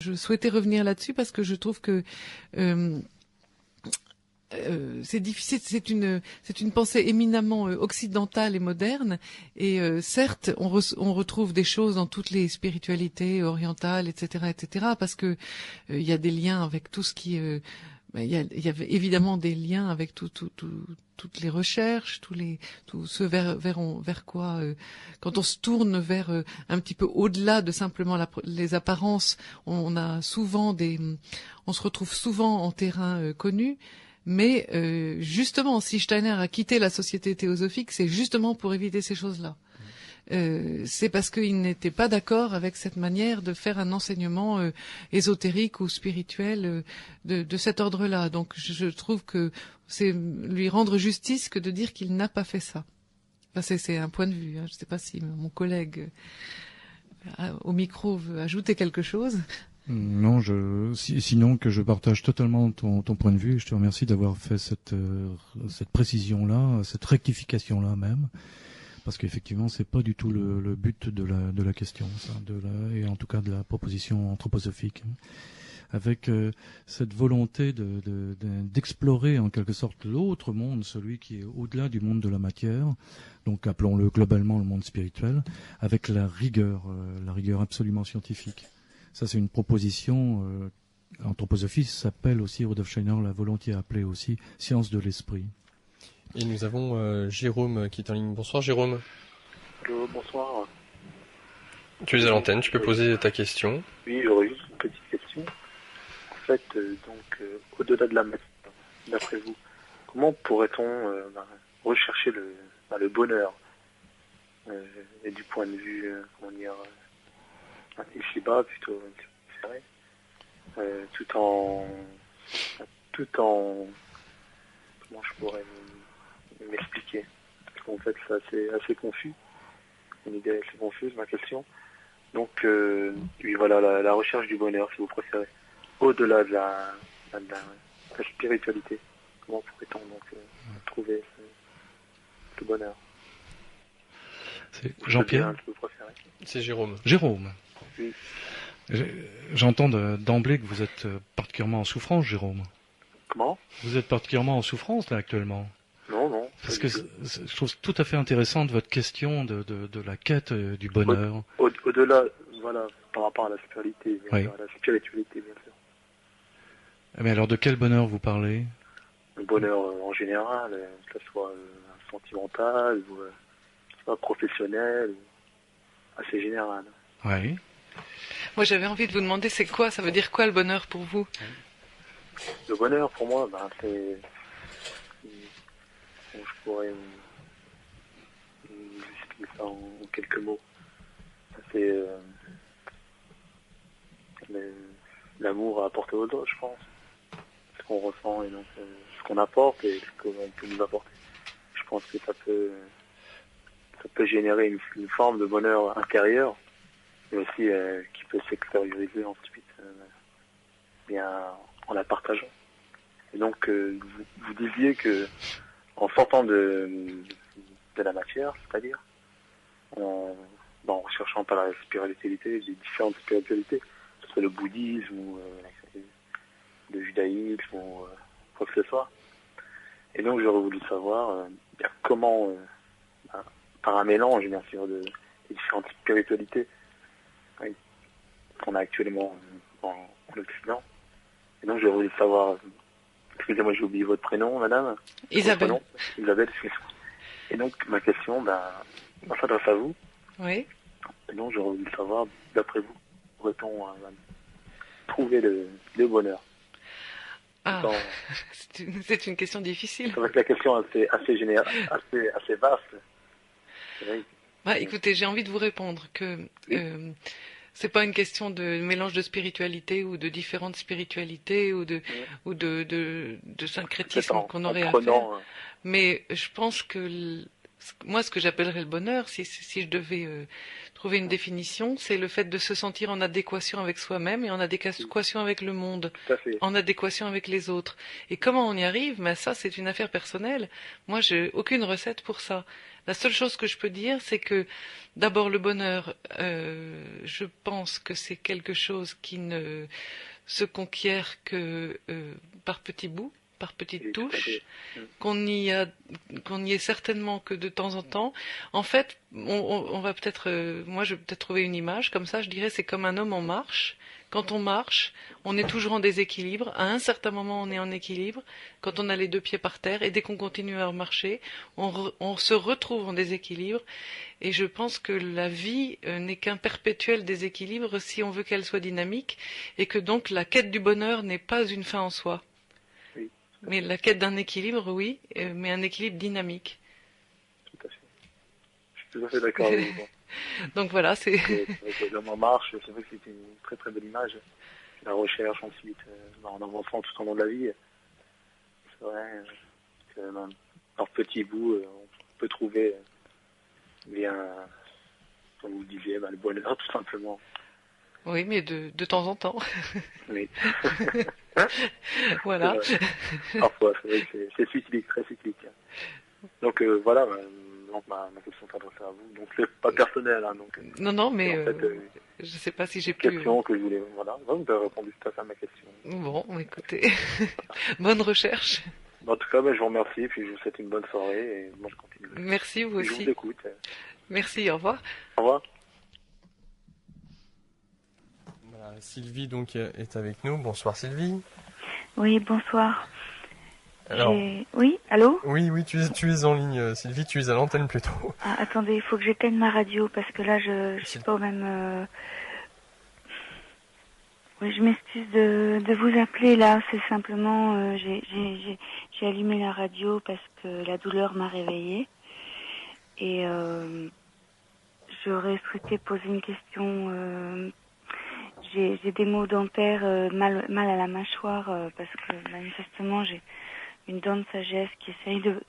je souhaitais revenir là-dessus parce que je trouve que c'est difficile, c'est une pensée éminemment occidentale et moderne. Et certes, on retrouve des choses dans toutes les spiritualités orientales, etc., parce que il y a des liens avec tout ce qui il y avait évidemment des liens avec toutes les recherches, tout ce vers quoi, quand on se tourne vers un petit peu au-delà de simplement les apparences, on se retrouve souvent en terrain connu. Mais justement, si Steiner a quitté la société théosophique, c'est justement pour éviter ces choses-là. C'est parce qu'il n'était pas d'accord avec cette manière de faire un enseignement ésotérique ou spirituel de cet ordre-là. Donc je trouve que c'est lui rendre justice que de dire qu'il n'a pas fait ça. Enfin, c'est un point de vue. Je ne sais pas si mon collègue au micro veut ajouter quelque chose. Non, sinon que je partage totalement ton point de vue. Et je te remercie d'avoir fait cette précision-là, cette rectification-là même. Parce qu'effectivement, c'est pas du tout le but de la question, ça, et en tout cas de la proposition anthroposophique, avec cette volonté d'explorer en quelque sorte l'autre monde, celui qui est au-delà du monde de la matière, donc appelons-le globalement le monde spirituel, avec la rigueur absolument scientifique. Ça, c'est une proposition. Anthroposophie s'appelle aussi, Rudolf Steiner l'a volontiers appelée aussi, science de l'esprit. Et nous avons Jérôme qui est en ligne. Bonsoir Jérôme. Allô, bonsoir. Tu es à l'antenne, tu peux poser ta question. Oui, j'aurais juste une petite question. En fait, au-delà de la matière, d'après vous, comment pourrait-on rechercher le bonheur et du point de vue, un Ishiba plutôt, tout en comment je pourrais m'expliquer, parce qu'en fait c'est assez confus, une idée assez confuse, ma question. Donc oui, voilà, la recherche du bonheur, si vous préférez, au-delà de la spiritualité, comment pourrait-on donc trouver le bonheur? C'est Jean-Pierre? C'est Jérôme. Jérôme. Oui. J'entends d'emblée que vous êtes particulièrement en souffrance, Jérôme. Comment? Vous êtes particulièrement en souffrance là actuellement. Non. Parce que je trouve tout à fait intéressante votre question de la quête du bonheur. Au-delà, voilà, par rapport à la spiritualité, bien sûr, à la spiritualité, bien sûr. Mais alors de quel bonheur vous parlez? Le bonheur en général, que ce soit sentimental ou soit professionnel, assez général. Oui. Moi, j'avais envie de vous demander, ça veut dire quoi le bonheur pour vous? Le bonheur, pour moi, c'est... Je pourrais expliquer ça en quelques mots. C'est l'amour à apporter aux autres, je pense. Ce qu'on ressent et donc ce qu'on apporte et ce qu'on peut nous apporter. Je pense que ça peut générer une forme de bonheur intérieur, mais aussi qui peut s'extérioriser ensuite bien en la partageant. Et donc vous disiez que en sortant de la matière, c'est-à-dire en recherchant par la spiritualité, les différentes spiritualités, que ce soit le bouddhisme ou le judaïsme ou quoi que ce soit. Et donc j'aurais voulu savoir comment, par un mélange bien sûr des différentes spiritualités qu'on a actuellement en Occident. Et donc j'aurais voulu savoir, excusez-moi j'ai oublié votre prénom madame. Isabelle. Isabelle, excusez-moi. Et donc ma question s'adresse à vous. Oui. Et donc j'aurais voulu savoir, d'après vous, pourrait-on trouver le bonheur? C'est une question difficile. C'est vrai que la question est assez générale, assez vaste. Écoutez, j'ai envie de vous répondre que c'est pas une question de mélange de spiritualité ou de différentes spiritualités ou de syncrétisme qu'on aurait à faire. Mais je pense que moi, ce que j'appellerais le bonheur, si je devais trouver une définition, c'est le fait de se sentir en adéquation avec soi-même et en adéquation avec le monde, Tout à fait. en adéquation avec les autres. Et comment on y arrive? Ben ça, c'est une affaire personnelle. Moi, j'ai aucune recette pour ça. La seule chose que je peux dire, c'est que d'abord le bonheur, je pense que c'est quelque chose qui ne se conquiert que par petits bouts, par petites Oui, tout à touches, fait. qu'on n'y est certainement que de temps en temps. En fait, on va peut-être, moi je vais peut-être trouver une image comme ça. Je dirais c'est comme un homme en marche. Quand on marche, on est toujours en déséquilibre. À un certain moment, on est en équilibre. Quand on a les deux pieds par terre, et dès qu'on continue à marcher, on se retrouve en déséquilibre. Et je pense que la vie n'est qu'un perpétuel déséquilibre si on veut qu'elle soit dynamique, et que donc la quête du bonheur n'est pas une fin en soi. Oui. Mais la quête d'un équilibre, oui, mais un équilibre dynamique. Tout à fait. Je suis tout à fait d'accord avec vous. Donc voilà, c'est... Avec l'homme en marche, c'est vrai que c'était une très très belle image. La recherche ensuite, en avançant tout au long de la vie, c'est vrai que par petits bouts, on peut trouver bien, comme vous le disiez, le bonheur tout simplement. Oui, mais de temps en temps. Oui. Voilà. C'est vrai. Parfois, c'est vrai que c'est cyclique, très cyclique. Donc voilà, donc ma question s'adresse à vous. Donc c'est pas personnel, hein, donc. Non, mais En fait, je sais pas si j'ai pu... question que je voulais, voilà, vous avez répondu tout à fait à ma question. Bon, écoutez, bonne recherche. En tout cas, je vous remercie, puis je vous souhaite une bonne soirée et bonne continuation. Merci, vous Je aussi. vous écoute. Merci, au revoir. Au revoir. Voilà, Sylvie donc est avec nous. Bonsoir Sylvie. Oui, bonsoir. Alors, Oui, allô? oui, tu es en ligne, Sylvie, tu es à l'antenne plutôt. Ah, attendez, il faut que j'éteigne ma radio parce que là, je suis pas au même... Oui, je m'excuse de vous appeler là. C'est simplement, j'ai allumé la radio parce que la douleur m'a réveillée. Et j'aurais souhaité poser une question. J'ai des maux dentaires, mal à la mâchoire parce que manifestement j'ai une dent de sagesse qui essaye de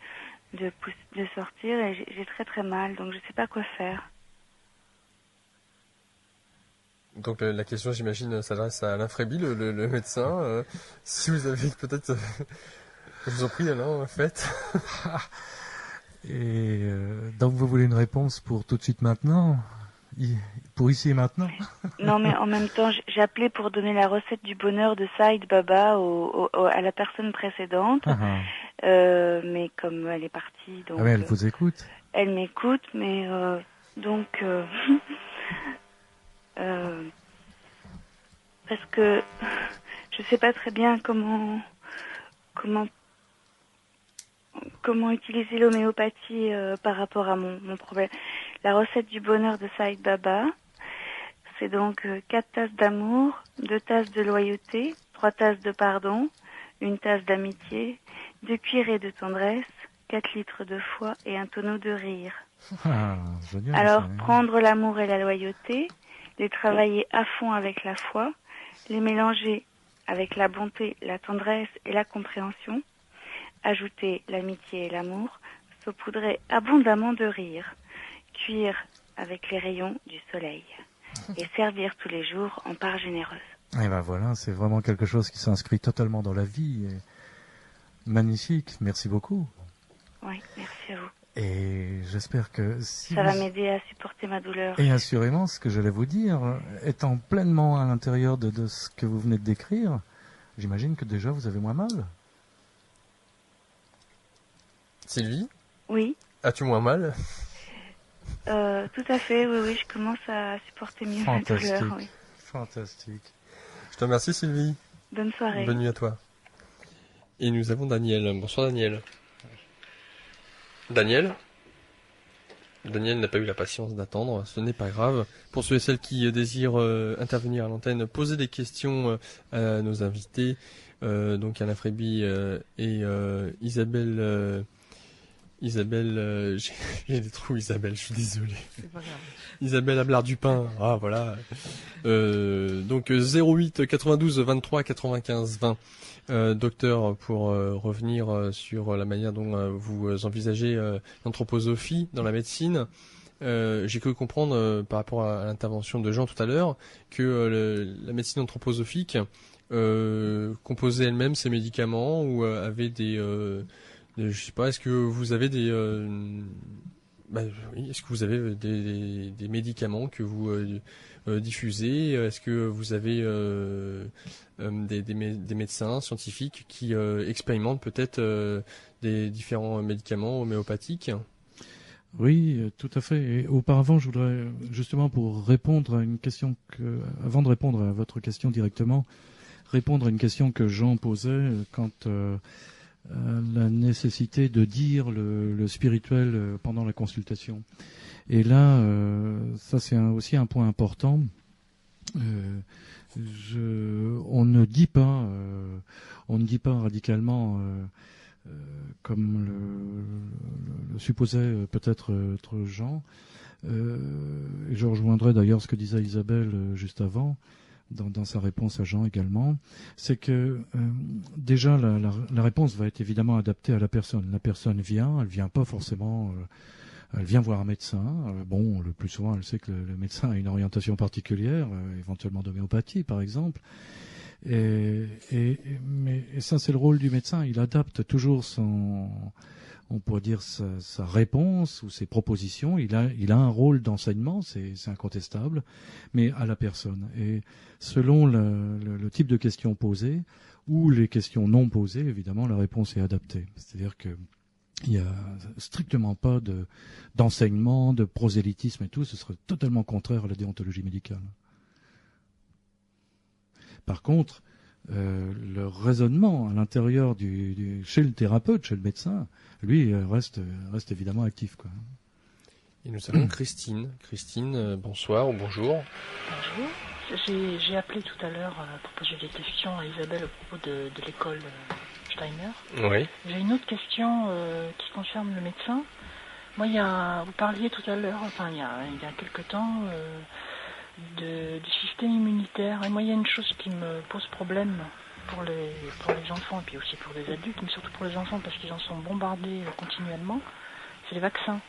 sortir et j'ai très très mal, donc je sais pas quoi faire. Donc la question, j'imagine, s'adresse à Alain Fréby, le médecin. Si vous avez peut-être... je vous en prie, Alain, faites. Et donc vous voulez une réponse pour tout de suite maintenant? Pour ici et maintenant? Non, mais en même temps, j'ai appelé pour donner la recette du bonheur de Saïd Baba à la personne précédente. Mais comme elle est partie... Donc, ah mais elle vous écoute? Elle m'écoute, mais donc... parce que je sais pas très bien comment utiliser l'homéopathie par rapport à mon problème. La recette du bonheur de Saïd Baba, c'est donc 4 tasses d'amour, 2 tasses de loyauté, 3 tasses de pardon, 1 tasse d'amitié, 2 cuillerées de tendresse, 4 litres de foi et un tonneau de rire. Ah, génial, alors, ça, prendre l'amour et la loyauté, les travailler à fond avec la foi, les mélanger avec la bonté, la tendresse et la compréhension, ajouter l'amitié et l'amour, saupoudrer abondamment de rire, cuire avec les rayons du soleil et servir tous les jours en part généreuse. Et ben voilà, c'est vraiment quelque chose qui s'inscrit totalement dans la vie. Et... magnifique, merci beaucoup. Oui, merci à vous. Et j'espère que si ça va m'aider à supporter ma douleur. Et assurément, ce que j'allais vous dire, étant pleinement à l'intérieur de ce que vous venez de décrire, j'imagine que déjà vous avez moins mal. Sylvie? Oui. As-tu moins mal? Tout à fait, oui, je commence à supporter mieux ma douleur. Oui. Fantastique. Je te remercie Sylvie. Bonne soirée. Bonne nuit à toi. Et nous avons Daniel. Bonsoir Daniel. Daniel n'a pas eu la patience d'attendre, ce n'est pas grave. Pour ceux et celles qui désirent intervenir à l'antenne, poser des questions à nos invités, donc Alain Fréby et Isabelle... j'ai des trous Isabelle, je suis désolé. C'est pas grave. Isabelle Ablard-Dupin, ah voilà. Donc 08 92 23 95 20. Docteur, pour revenir sur la manière dont vous envisagez l'anthroposophie dans la médecine, j'ai cru comprendre par rapport à l'intervention de Jean tout à l'heure que la médecine anthroposophique composait elle-même ses médicaments ou avait je sais pas, est-ce que vous avez oui, est-ce que vous avez des médicaments que vous diffusez? Est-ce que vous avez des médecins scientifiques qui expérimentent peut-être des différents médicaments homéopathiques? Oui, tout à fait. Et auparavant, je voudrais justement pour répondre à une question avant de répondre à votre question directement, répondre à une question que Jean posait quant à la nécessité de dire le spirituel pendant la consultation. Et là, ça c'est aussi un point important. On ne dit pas radicalement, comme le supposait peut-être Jean. Et je rejoindrai d'ailleurs ce que disait Isabelle juste avant, dans sa réponse à Jean également, c'est que déjà la réponse va être évidemment adaptée à la personne. La personne vient, elle vient pas forcément, elle vient voir un médecin. Bon, le plus souvent, elle sait que le médecin a une orientation particulière, éventuellement d'homéopathie par exemple. Mais ça, c'est le rôle du médecin. Il adapte toujours on pourrait dire sa réponse ou ses propositions. Il a un rôle d'enseignement, c'est incontestable, mais à la personne. Et selon le type de questions posées ou les questions non posées, évidemment, la réponse est adaptée. C'est-à-dire que il n'y a strictement pas d'enseignement, de prosélytisme et tout. Ce serait totalement contraire à la déontologie médicale. Par contre, le raisonnement à l'intérieur chez le thérapeute, chez le médecin, lui reste évidemment actif, quoi. Et nous avons Christine. Christine, bonsoir ou bonjour. Bonjour. J'ai appelé tout à l'heure pour poser des questions à Isabelle à propos de l'école Steiner. Oui. J'ai une autre question qui concerne le médecin. Moi, vous parliez tout à l'heure, enfin il y a quelque temps, du système immunitaire. Et moi, il y a une chose qui me pose problème pour les enfants, et puis aussi pour les adultes, mais surtout pour les enfants, parce qu'ils en sont bombardés continuellement, c'est les vaccins.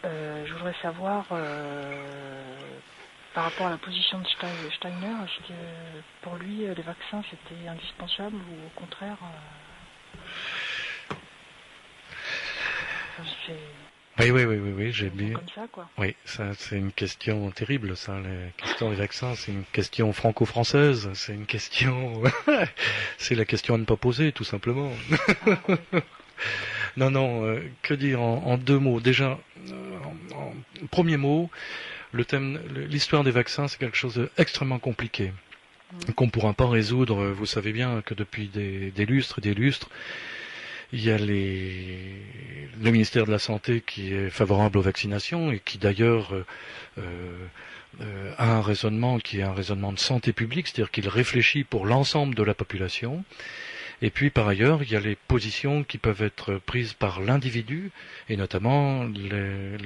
Je voudrais savoir, par rapport à la position de Steiner, est-ce que pour lui, les vaccins, c'était indispensable ou au contraire Oui, j'ai bien. Comme ça, quoi. Oui, ça, c'est une question terrible, ça. La question des vaccins, c'est une question franco-française. C'est une question, c'est la question à ne pas poser, tout simplement. Non, que dire en deux mots. Déjà, en premier mot, l'histoire des vaccins, c'est quelque chose d'extrêmement compliqué, qu'on ne pourra pas résoudre. Vous savez bien que depuis des lustres et des lustres, il y a le ministère de la Santé qui est favorable aux vaccinations et qui d'ailleurs a un raisonnement qui est un raisonnement de santé publique, c'est-à-dire qu'il réfléchit pour l'ensemble de la population. Et puis par ailleurs, il y a les positions qui peuvent être prises par l'individu, et notamment les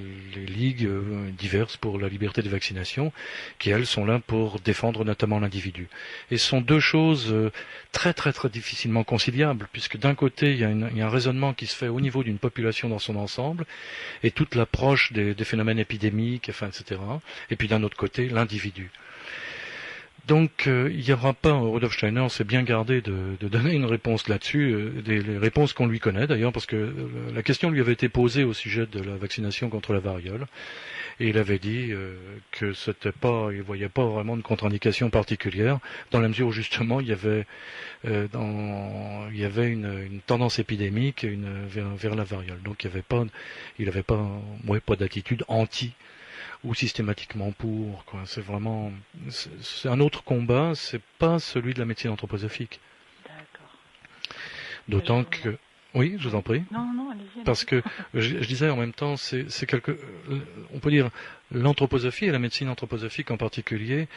ligues diverses pour la liberté de vaccination, qui elles sont là pour défendre notamment l'individu. Et ce sont deux choses très très très difficilement conciliables, puisque d'un côté il y a un raisonnement qui se fait au niveau d'une population dans son ensemble, et toute l'approche des phénomènes épidémiques, enfin, etc. Et puis d'un autre côté, l'individu. Donc il n'y aura pas, Rudolf Steiner s'est bien gardé de donner une réponse là-dessus, les réponses qu'on lui connaît d'ailleurs, parce que la question lui avait été posée au sujet de la vaccination contre la variole, et il avait dit que il voyait pas vraiment de contre-indication particulière, dans la mesure où justement il y avait une tendance épidémique vers la variole, donc il avait pas d'attitude anti ou systématiquement pour, quoi. C'est un autre combat, c'est pas celui de la médecine anthroposophique. D'accord. D'autant que, oui, je vous en prie. Non, allez-y. Parce que je disais en même temps, on peut dire, l'anthroposophie et la médecine anthroposophique en particulier,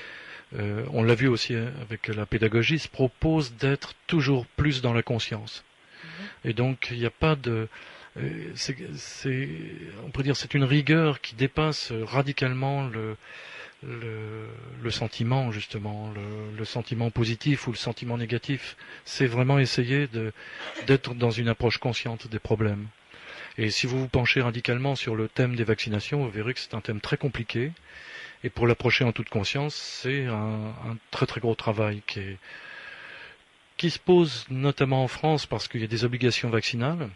on l'a vu aussi avec la pédagogie, se propose d'être toujours plus dans la conscience. Et donc il n'y a pas de on peut dire, c'est une rigueur qui dépasse radicalement le sentiment, justement, le sentiment positif ou le sentiment négatif. C'est vraiment essayer d'être dans une approche consciente des problèmes. Et si vous vous penchez radicalement sur le thème des vaccinations, vous verrez que c'est un thème très compliqué. Et pour l'approcher en toute conscience, c'est un très très gros travail qui se pose notamment en France parce qu'il y a des obligations vaccinales,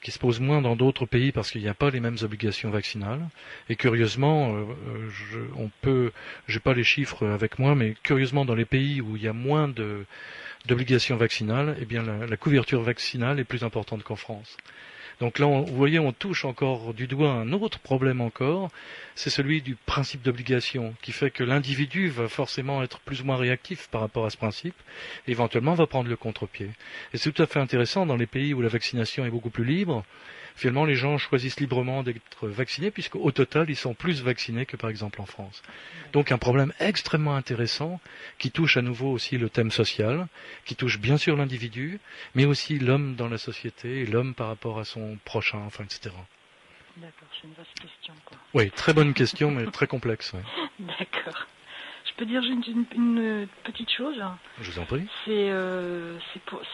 qui se pose moins dans d'autres pays parce qu'il n'y a pas les mêmes obligations vaccinales. Et curieusement, j'ai pas les chiffres avec moi, mais curieusement dans les pays où il y a moins d'obligations vaccinales, eh bien la couverture vaccinale est plus importante qu'en France. Donc là, vous voyez, on touche encore du doigt un autre problème encore, c'est celui du principe d'obligation, qui fait que l'individu va forcément être plus ou moins réactif par rapport à ce principe, et éventuellement va prendre le contre-pied. Et c'est tout à fait intéressant, dans les pays où la vaccination est beaucoup plus libre, finalement les gens choisissent librement d'être vaccinés, puisqu'au total, ils sont plus vaccinés que par exemple en France. Donc un problème extrêmement intéressant, qui touche à nouveau aussi le thème social, qui touche bien sûr l'individu, mais aussi l'homme dans la société, et l'homme par rapport à son prochain, enfin, etc. D'accord, c'est une vaste question, quoi. Oui, très bonne question, mais très complexe. Ouais. D'accord. Je peux dire une petite chose. Je vous en prie.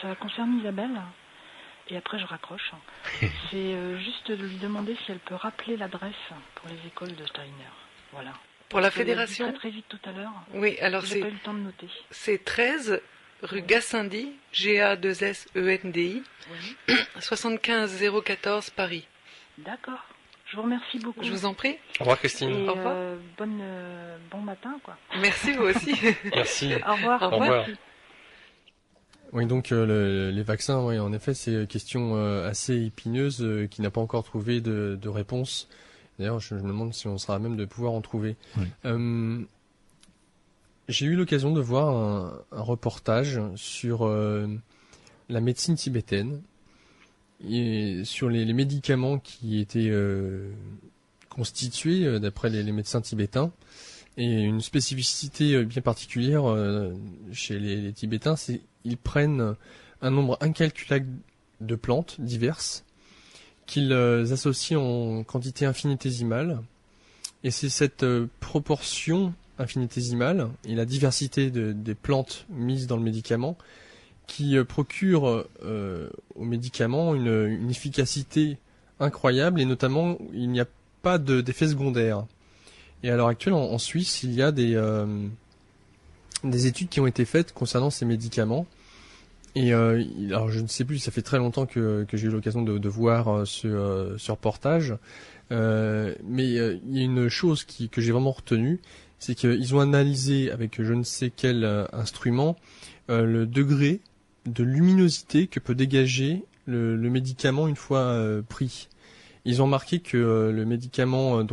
Ça concerne Isabelle. Et après, je raccroche. C'est juste de lui demander si elle peut rappeler l'adresse pour les écoles de Steiner. Voilà. Pour la Je l'ai dit fédération très très vite tout à l'heure. Oui, alors j'ai pas eu le temps de noter. C'est 13 rue Gassendi, G-A-2-S-E-N-D-I, Oui. 75 014 Paris. D'accord. Je vous remercie beaucoup. Je vous en prie. Au revoir Christine. Et Au revoir. bon matin, quoi. Merci vous aussi. Merci. Au revoir. Au revoir. Oui, donc les vaccins, oui, en effet, c'est une question assez épineuse qui n'a pas encore trouvé de réponse. D'ailleurs, je me demande si on sera à même de pouvoir en trouver. Oui. J'ai eu l'occasion de voir un reportage sur la médecine tibétaine et sur les médicaments qui étaient constitués d'après les médecins tibétains. Et une spécificité bien particulière chez les Tibétains, c'est qu'ils prennent un nombre incalculable de plantes diverses qu'ils associent en quantité infinitésimale. Et c'est cette proportion infinitésimale et la diversité des plantes mises dans le médicament qui procure au médicament une efficacité incroyable, et notamment il n'y a pas d'effet secondaire. Et à l'heure actuelle, en Suisse, il y a des études qui ont été faites concernant ces médicaments. Et alors, je ne sais plus, ça fait très longtemps que j'ai eu l'occasion de voir ce reportage. Mais il y a une chose que j'ai vraiment retenue, c'est qu'ils ont analysé avec je ne sais quel instrument le degré de luminosité que peut dégager le médicament une fois pris. Ils ont remarqué que le médicament,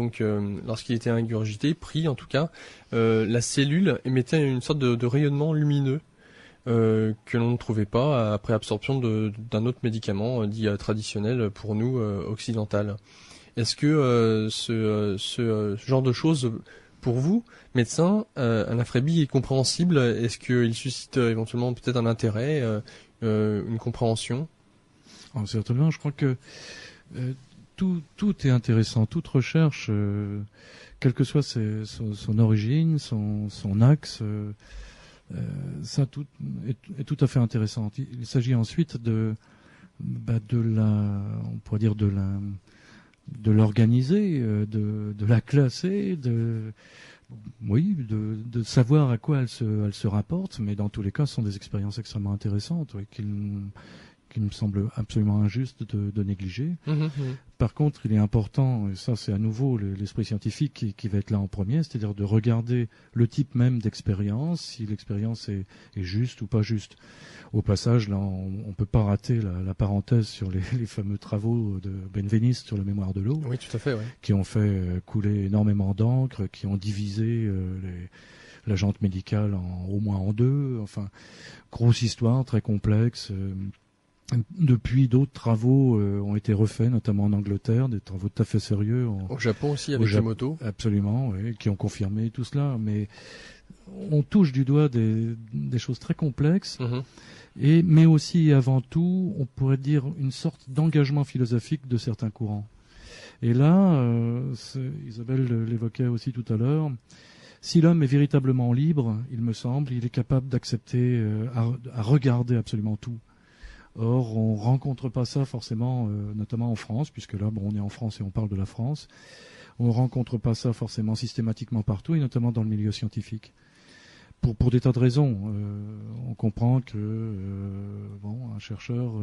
lorsqu'il était ingurgité, pris en tout cas, la cellule émettait une sorte de rayonnement lumineux que l'on ne trouvait pas après absorption d'un autre médicament dit traditionnel pour nous occidental. Est-ce que ce genre de choses, pour vous, médecin, Alain Fréby, est compréhensible? Est-ce qu'il suscite éventuellement peut-être un intérêt, une compréhension? Certainement, je crois que tout est intéressant, toute recherche, quelle que soit son origine, son axe, ça tout est tout à fait intéressant. Il s'agit ensuite on pourrait dire de l'organiser, de la classer, de savoir à quoi elle se rapporte, mais dans tous les cas, ce sont des expériences extrêmement intéressantes, qu'il me semble absolument injuste de négliger. Par contre, il est important, et ça c'est à nouveau l'esprit scientifique qui va être là en premier, c'est-à-dire de regarder le type même d'expérience, si l'expérience est juste ou pas juste. Au passage, là, on peut pas rater la parenthèse sur les fameux travaux de Benveniste sur la mémoire de l'eau. Oui, tout à fait, oui. Qui ont fait couler énormément d'encre, qui ont divisé la jante médicale au moins en deux. Enfin, grosse histoire, très complexe. Depuis, d'autres travaux ont été refaits, notamment en Angleterre, des travaux tout à fait sérieux. Au Japon aussi, avec les motos. Absolument, oui, qui ont confirmé tout cela. Mais on touche du doigt des choses très complexes. Mais aussi et avant tout, on pourrait dire une sorte d'engagement philosophique de certains courants. Et là, Isabelle l'évoquait aussi tout à l'heure, si l'homme est véritablement libre, il me semble, il est capable d'accepter, à regarder absolument tout, Or, on rencontre pas ça forcément, notamment en France, puisque là, bon, on est en France et on parle de la France. On rencontre pas ça forcément systématiquement partout, et notamment dans le milieu scientifique. Pour des tas de raisons. On comprend que un chercheur,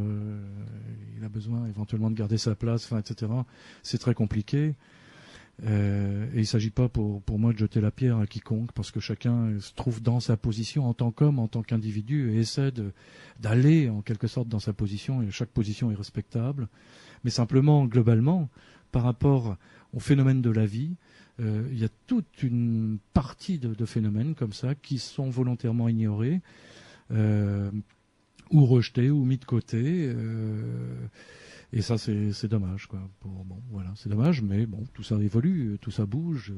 il a besoin éventuellement de garder sa place, etc. C'est très compliqué. Et il ne s'agit pas pour moi de jeter la pierre à quiconque, parce que chacun se trouve dans sa position en tant qu'homme, en tant qu'individu, et essaie d'aller en quelque sorte dans sa position, et chaque position est respectable. Mais simplement, globalement, par rapport au phénomène de la vie, il y a toute une partie de phénomènes comme ça qui sont volontairement ignorés, ou rejetés, ou mis de côté. Et ça, c'est dommage, quoi. Voilà, c'est dommage, mais bon, tout ça évolue, tout ça bouge.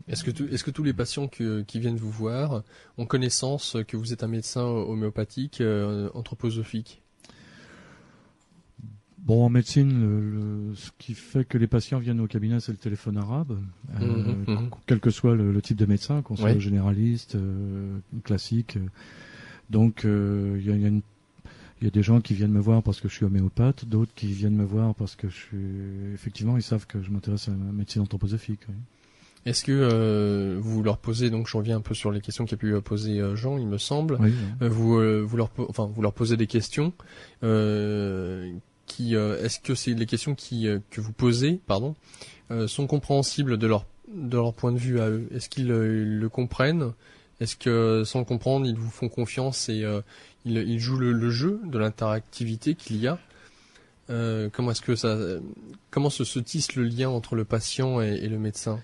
Est-ce que tous les patients qui viennent vous voir ont connaissance que vous êtes un médecin homéopathique, anthroposophique? Bon, en médecine, ce qui fait que les patients viennent au cabinet, c'est le téléphone arabe, quel que soit le type de médecin, qu'on soit généraliste, classique. Donc, il y a des gens qui viennent me voir parce que je suis homéopathe, d'autres qui viennent me voir parce que effectivement, ils savent que je m'intéresse à la médecine anthroposophique. Oui. Est-ce que vous leur posez, donc je reviens un peu sur les questions qu'a pu poser Jean, il me semble, oui. Vous leur posez des questions. Est-ce que c'est les questions que vous posez, sont compréhensibles de leur point de vue à eux? Est-ce qu'ils le comprennent? Est-ce que sans le comprendre, ils vous font confiance et ils jouent le jeu de l'interactivité qu'il y a? Comment se tisse le lien entre le patient et le médecin?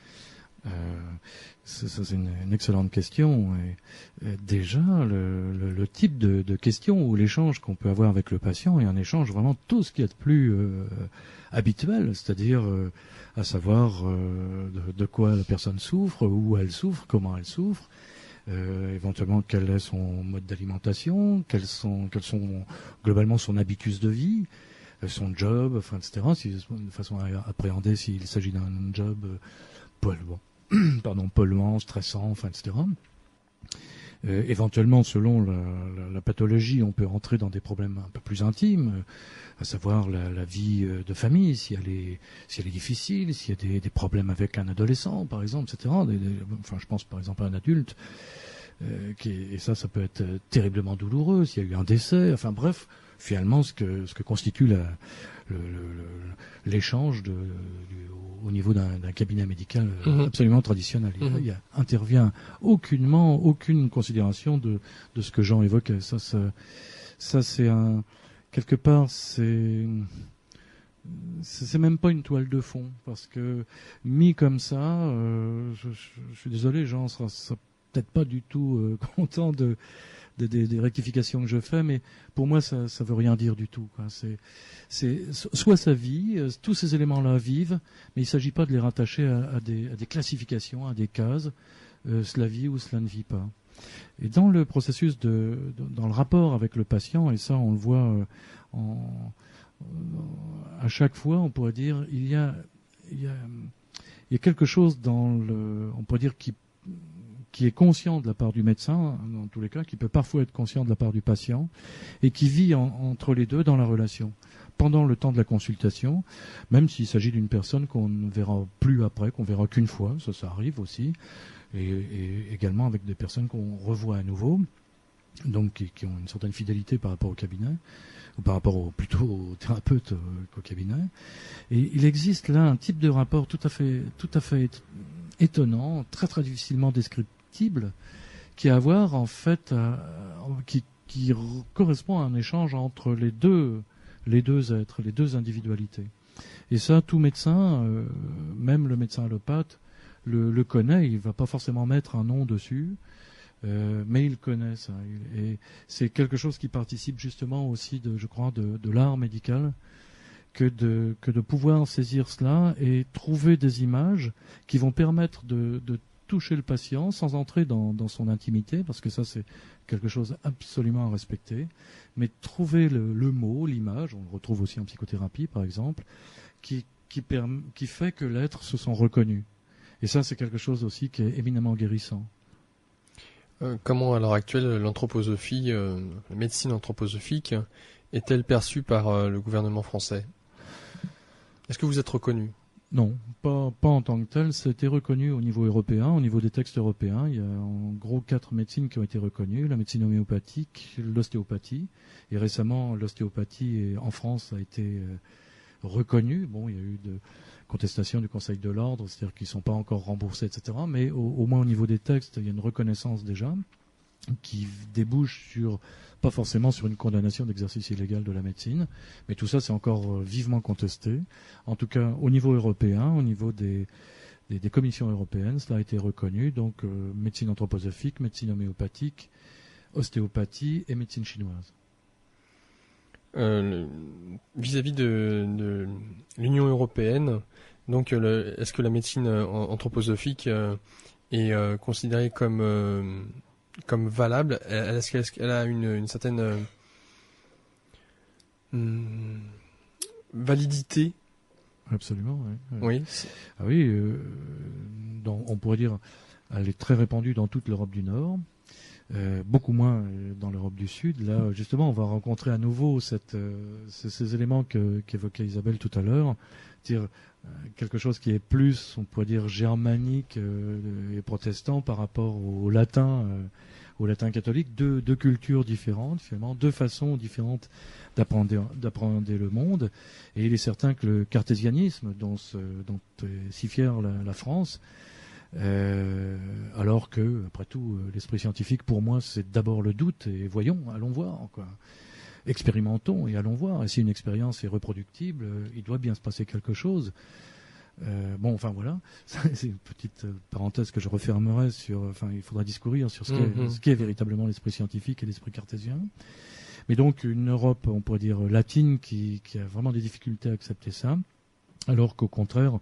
C'est une excellente question. Et déjà, le type de question ou l'échange qu'on peut avoir avec le patient est un échange vraiment tout ce qu'il y a de plus habituel, c'est-à-dire à savoir de quoi la personne souffre, où elle souffre, comment elle souffre, éventuellement quel est son mode d'alimentation, quels sont globalement son habitus de vie, son job, etc. De façon à appréhender s'il s'agit d'un job polluant, stressant, etc. Éventuellement, selon la pathologie, on peut rentrer dans des problèmes un peu plus intimes, à savoir la vie de famille, si elle est difficile, s'il y a des problèmes avec un adolescent, par exemple, etc. Je pense par exemple à un adulte, et ça peut être terriblement douloureux, s'il y a eu un décès, bref, finalement, ce que constitue l'échange au niveau d'un cabinet médical absolument traditionnel. Il n'y intervient aucune considération de ce que Jean évoquait. Ça c'est quelque part, c'est même pas une toile de fond, parce que mis comme ça, je suis désolé, Jean sera peut-être pas du tout content des rectifications que je fais, mais pour moi ça veut rien dire du tout, quoi. C'est soit sa vie, tous ces éléments-là vivent, mais il ne s'agit pas de les rattacher à des classifications, à des cases. Cela vit ou cela ne vit pas. Et dans le processus dans le rapport avec le patient, et ça on le voit à chaque fois, on pourrait dire il y a quelque chose on pourrait dire qui est conscient de la part du médecin, dans tous les cas, qui peut parfois être conscient de la part du patient, et qui vit entre les deux dans la relation. Pendant le temps de la consultation, même s'il s'agit d'une personne qu'on ne verra plus après, qu'on verra qu'une fois, ça arrive aussi, et également avec des personnes qu'on revoit à nouveau, donc qui ont une certaine fidélité par rapport au cabinet, ou par rapport plutôt au thérapeute qu'au cabinet. Et il existe là un type de rapport tout à fait étonnant, très très difficilement descriptible, qui a à voir en fait, qui correspond à un échange entre les deux êtres, les deux individualités. Et ça, tout médecin, même le médecin allopathe, le connaît. Il ne va pas forcément mettre un nom dessus, mais il connaît ça. Et c'est quelque chose qui participe justement aussi, je crois, de l'art médical, que de pouvoir saisir cela et trouver des images qui vont permettre de toucher le patient sans entrer dans son intimité, parce que ça c'est quelque chose absolument à respecter, mais trouver le mot, l'image, on le retrouve aussi en psychothérapie par exemple, qui fait que l'être se sent reconnu. Et ça c'est quelque chose aussi qui est éminemment guérissant. Comment à l'heure actuelle l'anthroposophie, la médecine anthroposophique, est-elle perçue par le gouvernement français? Est-ce que vous êtes reconnu? Non, pas en tant que tel. Ça a été reconnu au niveau européen, au niveau des textes européens. Il y a en gros 4 médecines qui ont été reconnues. La médecine homéopathique, l'ostéopathie. Et récemment, l'ostéopathie en France a été reconnue. Bon, il y a eu de contestation du Conseil de l'Ordre, c'est-à-dire qu'ils ne sont pas encore remboursés, etc. Mais au moins au niveau des textes, il y a une reconnaissance déjà qui débouche sur, pas forcément sur une condamnation d'exercice illégal de la médecine, mais tout ça c'est encore vivement contesté. En tout cas, au niveau européen, au niveau des commissions européennes, cela a été reconnu, donc médecine anthroposophique, médecine homéopathique, ostéopathie et médecine chinoise. Vis-à-vis de l'Union européenne, donc est-ce que la médecine anthroposophique est considérée comme valable? Est-ce qu'elle a une certaine validité? Absolument, oui. Oui. Ah oui, on pourrait dire elle est très répandue dans toute l'Europe du Nord, beaucoup moins dans l'Europe du Sud. Là, justement, on va rencontrer à nouveau ces éléments qu'évoquait Isabelle tout à l'heure, dire quelque chose qui est plus, on pourrait dire, germanique et protestant par rapport au latin catholique, deux cultures différentes, finalement, 2 façons différentes d'appréhender le monde. Et il est certain que le cartésianisme, dont est si fière la France, alors que, après tout, l'esprit scientifique, pour moi, c'est d'abord le doute, et voyons, allons voir, quoi. Expérimentons et allons voir. Et si une expérience est reproductible, il doit bien se passer quelque chose. Voilà, c'est une petite parenthèse que je refermerai sur. Il faudra discourir sur ce qu'est véritablement l'esprit scientifique et l'esprit cartésien. Mais donc une Europe, on pourrait dire latine, qui a vraiment des difficultés à accepter ça, alors qu'au contraire,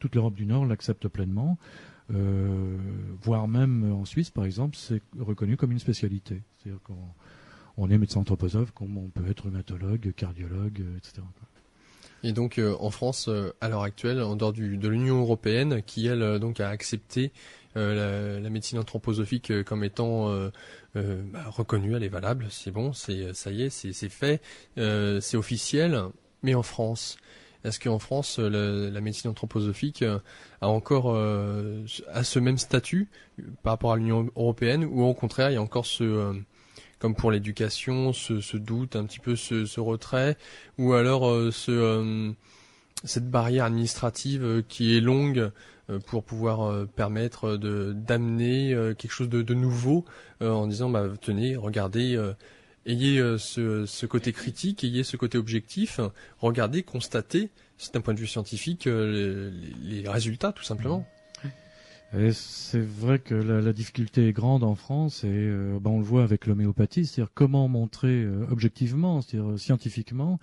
toute l'Europe du Nord l'accepte pleinement. Voire même en Suisse, par exemple, c'est reconnu comme une spécialité. C'est-à-dire qu'on est médecin anthroposophe, comme on peut être rhumatologue, cardiologue, etc. Et donc en France, à l'heure actuelle, en dehors de l'Union européenne, qui elle donc a accepté la médecine anthroposophique comme étant reconnue, elle est valable, c'est bon, ça y est, c'est fait, c'est officiel. Mais en France, est-ce qu'en France, la médecine anthroposophique a encore a ce même statut par rapport à l'Union européenne, ou au contraire, il y a encore comme pour l'éducation, ce doute, un petit peu ce retrait, ou alors cette barrière administrative qui est longue pour pouvoir permettre d'amener quelque chose de nouveau en disant tenez, regardez, ayez ce côté critique, ayez ce côté objectif, regardez, constatez, c'est d'un point de vue scientifique, les résultats tout simplement. Et c'est vrai que la difficulté est grande en France, et on le voit avec l'homéopathie, c'est-à-dire comment montrer objectivement, c'est-à-dire scientifiquement,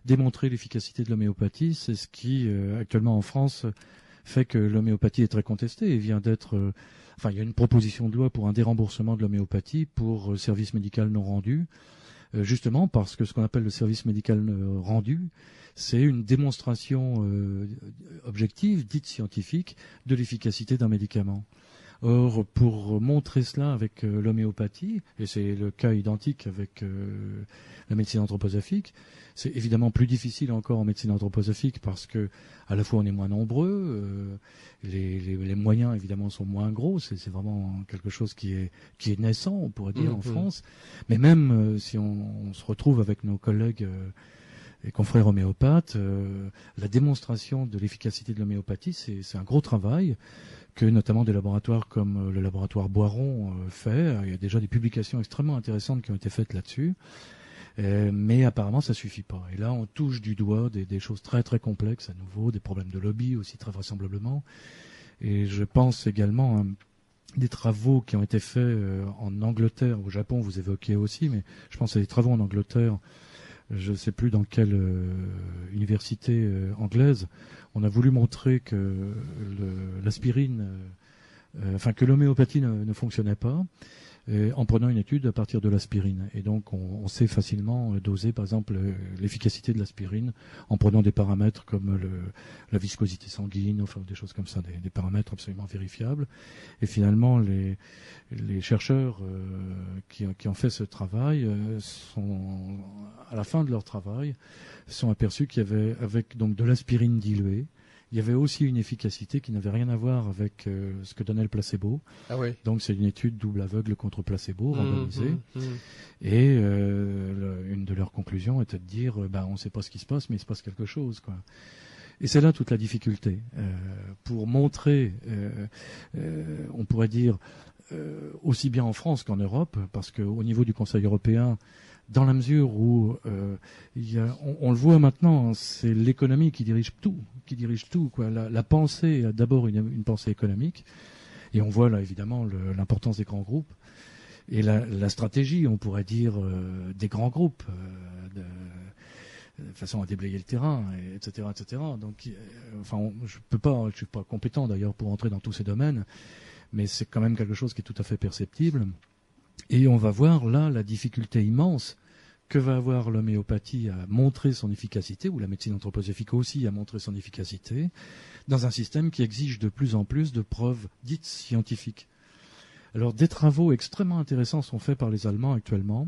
démontrer l'efficacité de l'homéopathie. C'est ce qui actuellement en France fait que l'homéopathie est très contestée et vient d'être... il y a une proposition de loi pour un déremboursement de l'homéopathie pour service médical non rendu, justement parce que ce qu'on appelle le service médical rendu, c'est une démonstration objective, dite scientifique, de l'efficacité d'un médicament. Or, pour montrer cela avec l'homéopathie, et c'est le cas identique avec la médecine anthroposophique, c'est évidemment plus difficile encore en médecine anthroposophique parce que à la fois on est moins nombreux, les moyens évidemment sont moins gros, c'est vraiment quelque chose qui est naissant, on pourrait dire, en France. Mais même si on se retrouve avec nos collègues et confrères homéopathes, la démonstration de l'efficacité de l'homéopathie, c'est un gros travail que notamment des laboratoires comme le laboratoire Boiron fait. Il y a déjà des publications extrêmement intéressantes qui ont été faites là-dessus, mais apparemment ça suffit pas. Et là, on touche du doigt des choses très très complexes à nouveau, des problèmes de lobby aussi très vraisemblablement. Et je pense également à des travaux qui ont été faits en Angleterre, au Japon, vous évoquiez aussi, mais je pense à des travaux en Angleterre. Je ne sais plus dans quelle université anglaise, on a voulu montrer que l'aspirine, que l'homéopathie ne fonctionnait pas. en prenant une étude à partir de l'aspirine. Et donc on sait facilement doser par exemple l'efficacité de l'aspirine en prenant des paramètres comme la viscosité sanguine, enfin des choses comme ça, des paramètres absolument vérifiables. Et finalement les chercheurs qui ont fait ce travail sont à la fin de leur travail sont aperçus qu'il y avait avec donc de l'aspirine diluée, il y avait aussi une efficacité qui n'avait rien à voir avec ce que donnait le placebo. Ah oui. Donc c'est une étude double aveugle contre placebo randomisée. Et une de leurs conclusions était de dire on ne sait pas ce qui se passe, mais il se passe quelque chose, quoi. Et c'est là toute la difficulté. Pour montrer, on pourrait dire, aussi bien en France qu'en Europe, parce qu'au niveau du Conseil européen, dans la mesure où on le voit maintenant, c'est l'économie qui dirige tout, quoi. La pensée a d'abord une pensée économique, et on voit là évidemment l'importance des grands groupes et la stratégie, on pourrait dire, des grands groupes de façon à déblayer le terrain, etc., etc. Donc, je suis pas compétent d'ailleurs pour entrer dans tous ces domaines, mais c'est quand même quelque chose qui est tout à fait perceptible. Et on va voir là la difficulté immense que va avoir l'homéopathie à montrer son efficacité, ou la médecine anthroposophique aussi à montrer son efficacité, dans un système qui exige de plus en plus de preuves dites scientifiques. Alors des travaux extrêmement intéressants sont faits par les Allemands actuellement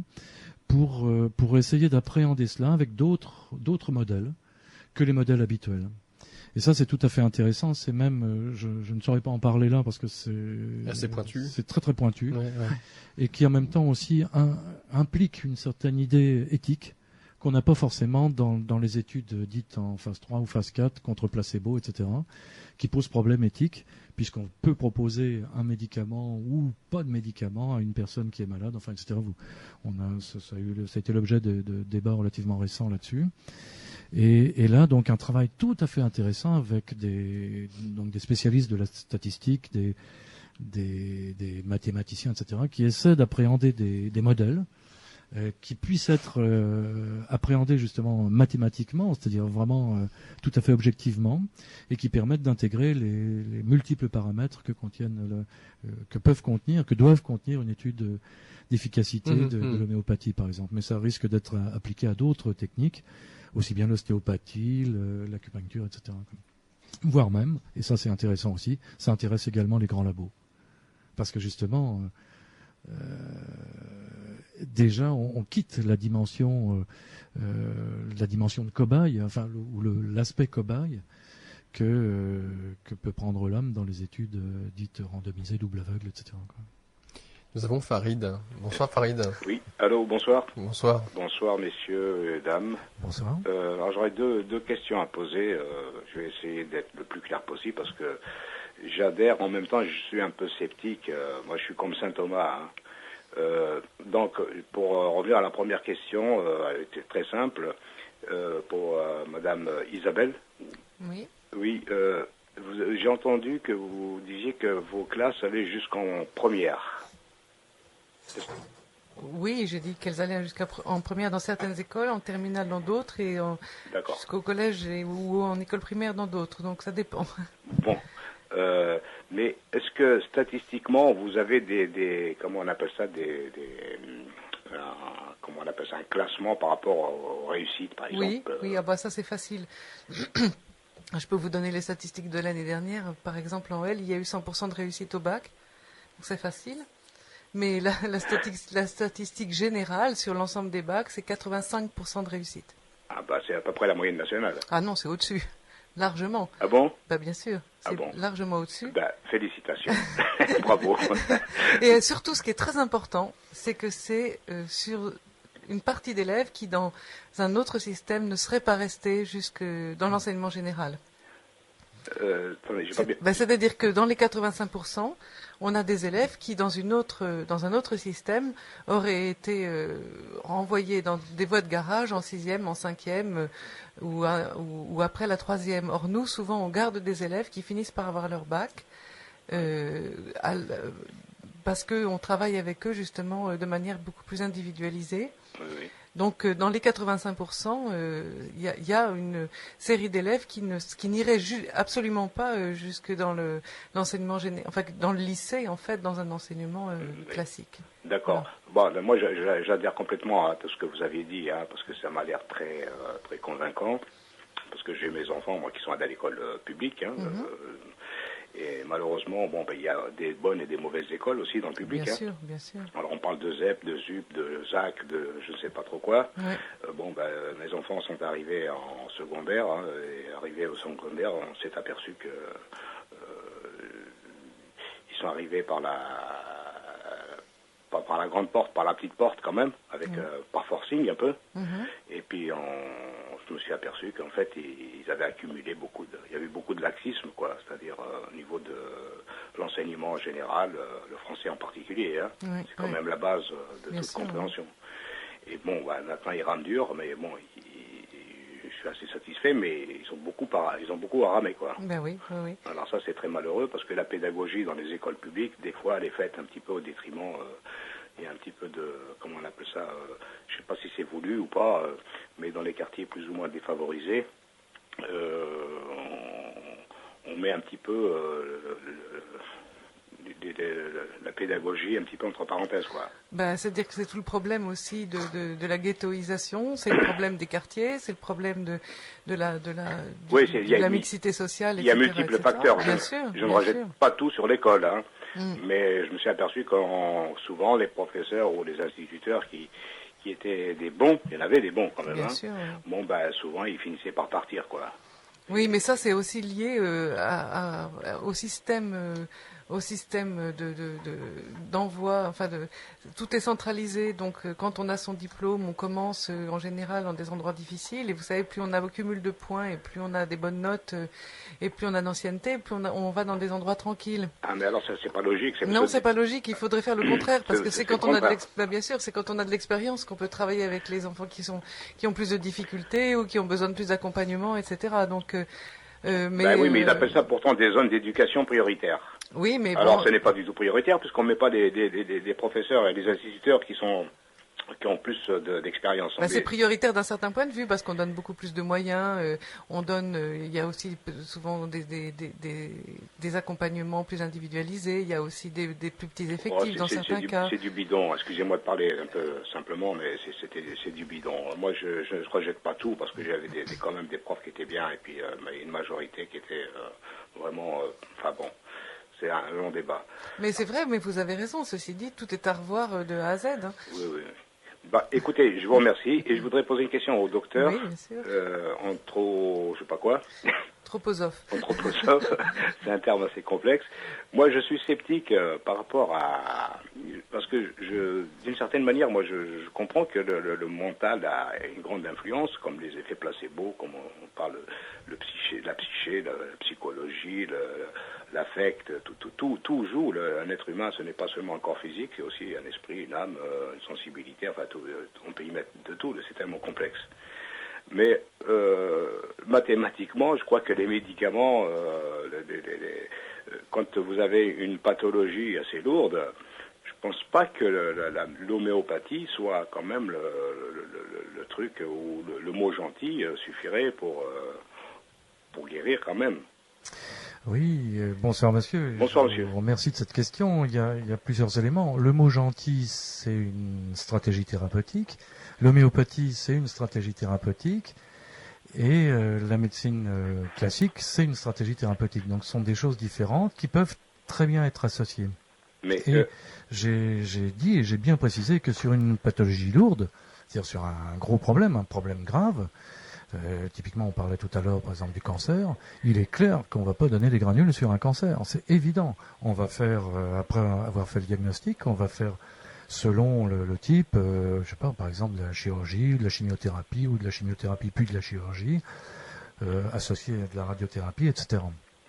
pour essayer d'appréhender cela avec d'autres modèles que les modèles habituels. Et ça, c'est tout à fait intéressant. C'est même, je ne saurais pas en parler là parce que c'est pointu. C'est très très pointu, Ouais. Et qui en même temps aussi implique une certaine idée éthique qu'on n'a pas forcément dans les études dites en phase 3 ou phase 4 contre placebo, etc., qui posent problème éthique, puisqu'on peut proposer un médicament ou pas de médicament à une personne qui est malade, enfin, etc. Ça a été l'objet de débats relativement récents là-dessus. Et là, donc, un travail tout à fait intéressant avec des spécialistes de la statistique, des mathématiciens, etc., qui essaient d'appréhender des modèles qui puissent être appréhendés justement mathématiquement, c'est-à-dire vraiment tout à fait objectivement, et qui permettent d'intégrer les multiples paramètres que doivent contenir une étude d'efficacité de l'homéopathie, par exemple. Mais ça risque d'être appliqué à d'autres techniques, aussi bien l'ostéopathie, l'acupuncture, etc. Voire même, et ça c'est intéressant aussi, ça intéresse également les grands labos. Parce que justement, déjà on quitte la dimension de cobaye, enfin l'aspect cobaye que peut prendre l'homme dans les études dites randomisées, double aveugle, etc., quoi. Nous avons Farid. Bonsoir Farid. Oui, allô, bonsoir. Bonsoir. Bonsoir messieurs et dames. Bonsoir. Alors j'aurais deux questions à poser. Je vais essayer d'être le plus clair possible parce que j'adhère, en même temps je suis un peu sceptique. Moi je suis comme saint Thomas. Donc pour revenir à la première question, elle était très simple. Pour madame Isabelle. Oui. Oui, j'ai entendu que vous disiez que vos classes allaient jusqu'en première. Oui, j'ai dit qu'elles allaient en première dans certaines écoles, en terminale dans d'autres, et jusqu'au collège ou en école primaire dans d'autres. Donc ça dépend. Bon, mais est-ce que statistiquement vous avez comment on appelle ça, comment on appelle ça, un classement par rapport aux réussites, par exemple? Oui, ça c'est facile. Je peux vous donner les statistiques de l'année dernière. Par exemple, en L, il y a eu 100% de réussite au bac, donc c'est facile. Mais la statistique générale sur l'ensemble des bacs, c'est 85% de réussite. Ah c'est à peu près la moyenne nationale. Ah non, c'est au-dessus, largement. Ah bon? Bien sûr, c'est largement au-dessus. Félicitations, bravo. Et surtout, ce qui est très important, c'est que c'est sur une partie d'élèves qui, dans un autre système, ne seraient pas restés jusque dans l'enseignement général. Attendez, j'ai pas bien... C'est-à-dire que dans les 85%, on a des élèves qui, dans un autre système, auraient été renvoyés dans des voies de garage en 6e, en 5e ou après la 3e. Or, nous, souvent, on garde des élèves qui finissent par avoir leur bac parce qu'on travaille avec eux, justement, de manière beaucoup plus individualisée. Oui. Donc dans les 85%, il y a une série d'élèves qui n'iraient absolument pas jusque dans l'enseignement général, enfin dans le lycée en fait, dans un enseignement classique. D'accord. Voilà. Bon, moi j'adhère complètement à tout ce que vous aviez dit, parce que ça m'a l'air très très convaincant. Parce que j'ai mes enfants, moi, qui sont à l'école publique. Et malheureusement, il y a des bonnes et des mauvaises écoles aussi dans le public. Bien sûr, bien sûr. Alors on parle de ZEP, de ZUP, de ZAC, de je ne sais pas trop quoi. Ouais. Mes enfants sont arrivés en secondaire, et arrivés au secondaire, on s'est aperçu que ils sont arrivés par la grande porte, par la petite porte quand même, avec par forcing un peu. Et puis je me suis aperçu qu'en fait ils avaient accumulé il y avait beaucoup de laxisme, quoi, c'est-à-dire au niveau de l'enseignement en général, le français en particulier, c'est quand même la base de toute compréhension. Et maintenant ils rament dur, mais je suis assez satisfait, mais ils ont beaucoup à ramer, quoi. Ben oui, oui. Alors ça c'est très malheureux parce que la pédagogie dans les écoles publiques, des fois elle est faite un petit peu au détriment. Il y a un petit peu de, comment on appelle ça, je ne sais pas si c'est voulu ou pas, mais dans les quartiers plus ou moins défavorisés, on met un petit peu la pédagogie un petit peu entre parenthèses, quoi. C'est-à-dire que c'est tout le problème aussi de la ghettoisation, c'est le problème des quartiers, c'est le problème de la mixité sociale, etc. Il y a multiples facteurs. Bien sûr, je ne rejette pas tout sur l'école, mais je me suis aperçu que souvent les professeurs ou les instituteurs qui étaient des bons, il y en avait des bons quand même, bien sûr, souvent ils finissaient par partir, quoi. Oui, mais ça c'est aussi lié au système d'envoi, tout est centralisé, donc quand on a son diplôme, on commence en général dans des endroits difficiles, et vous savez, plus on accumule de points, et plus on a des bonnes notes, et plus on a d'ancienneté, plus on va dans des endroits tranquilles. Ah, mais alors ça, c'est pas logique. Non, c'est pas logique, il faudrait faire le contraire, parce que c'est quand on a bien sûr, c'est quand on a de l'expérience qu'on peut travailler avec les enfants qui ont plus de difficultés, ou qui ont besoin de plus d'accompagnement, etc. Donc, mais ils appellent ça pourtant des zones d'éducation prioritaires. Oui, mais alors ce n'est pas du tout prioritaire puisqu'on ne met pas des professeurs et des instituteurs qui ont plus d'expérience. C'est prioritaire d'un certain point de vue parce qu'on donne beaucoup plus de moyens. Il y a aussi souvent des accompagnements plus individualisés. Il y a aussi des plus petits effectifs dans certains cas. C'est du bidon. Excusez-moi de parler un peu simplement, mais c'est du bidon. Moi, je ne rejette pas tout parce que j'avais quand même des profs qui étaient bien et puis une majorité qui était vraiment. C'est un long débat. Mais c'est vrai, mais vous avez raison. Ceci dit, tout est à revoir de A à Z. Oui. Écoutez, je vous remercie et je voudrais poser une question au docteur. Oui, bien sûr. Je sais pas quoi. Anthroposophe. Anthroposophe, c'est un terme assez complexe. Moi, je suis sceptique par rapport parce que d'une certaine manière, moi, je comprends que le mental a une grande influence, comme les effets placebo, comme on parle la psyché, la psychologie, l'affect, tout joue. Un être humain, ce n'est pas seulement un corps physique, c'est aussi un esprit, une âme, une sensibilité, tout, on peut y mettre de tout, c'est tellement complexe. Mais mathématiquement, je crois que les médicaments, quand vous avez une pathologie assez lourde, je pense pas que l'homéopathie soit quand même le truc où le mot gentil suffirait pour guérir quand même. Oui, bonsoir monsieur. Bonsoir monsieur. Je vous remercie de cette question. Il y a plusieurs éléments. Le mot gentil, c'est une stratégie thérapeutique. L'homéopathie, c'est une stratégie thérapeutique. Et la médecine classique, c'est une stratégie thérapeutique. Donc ce sont des choses différentes qui peuvent très bien être associées. Mais j'ai dit et j'ai bien précisé que sur une pathologie lourde, c'est-à-dire sur un gros problème, un problème grave, typiquement on parlait tout à l'heure par exemple du cancer, il est clair qu'on ne va pas donner des granules sur un cancer, c'est évident. On va faire, après avoir fait le diagnostic, on va faire selon le type, je sais pas, par exemple de la chirurgie, de la chimiothérapie ou de la chimiothérapie puis de la chirurgie, associée à de la radiothérapie, etc.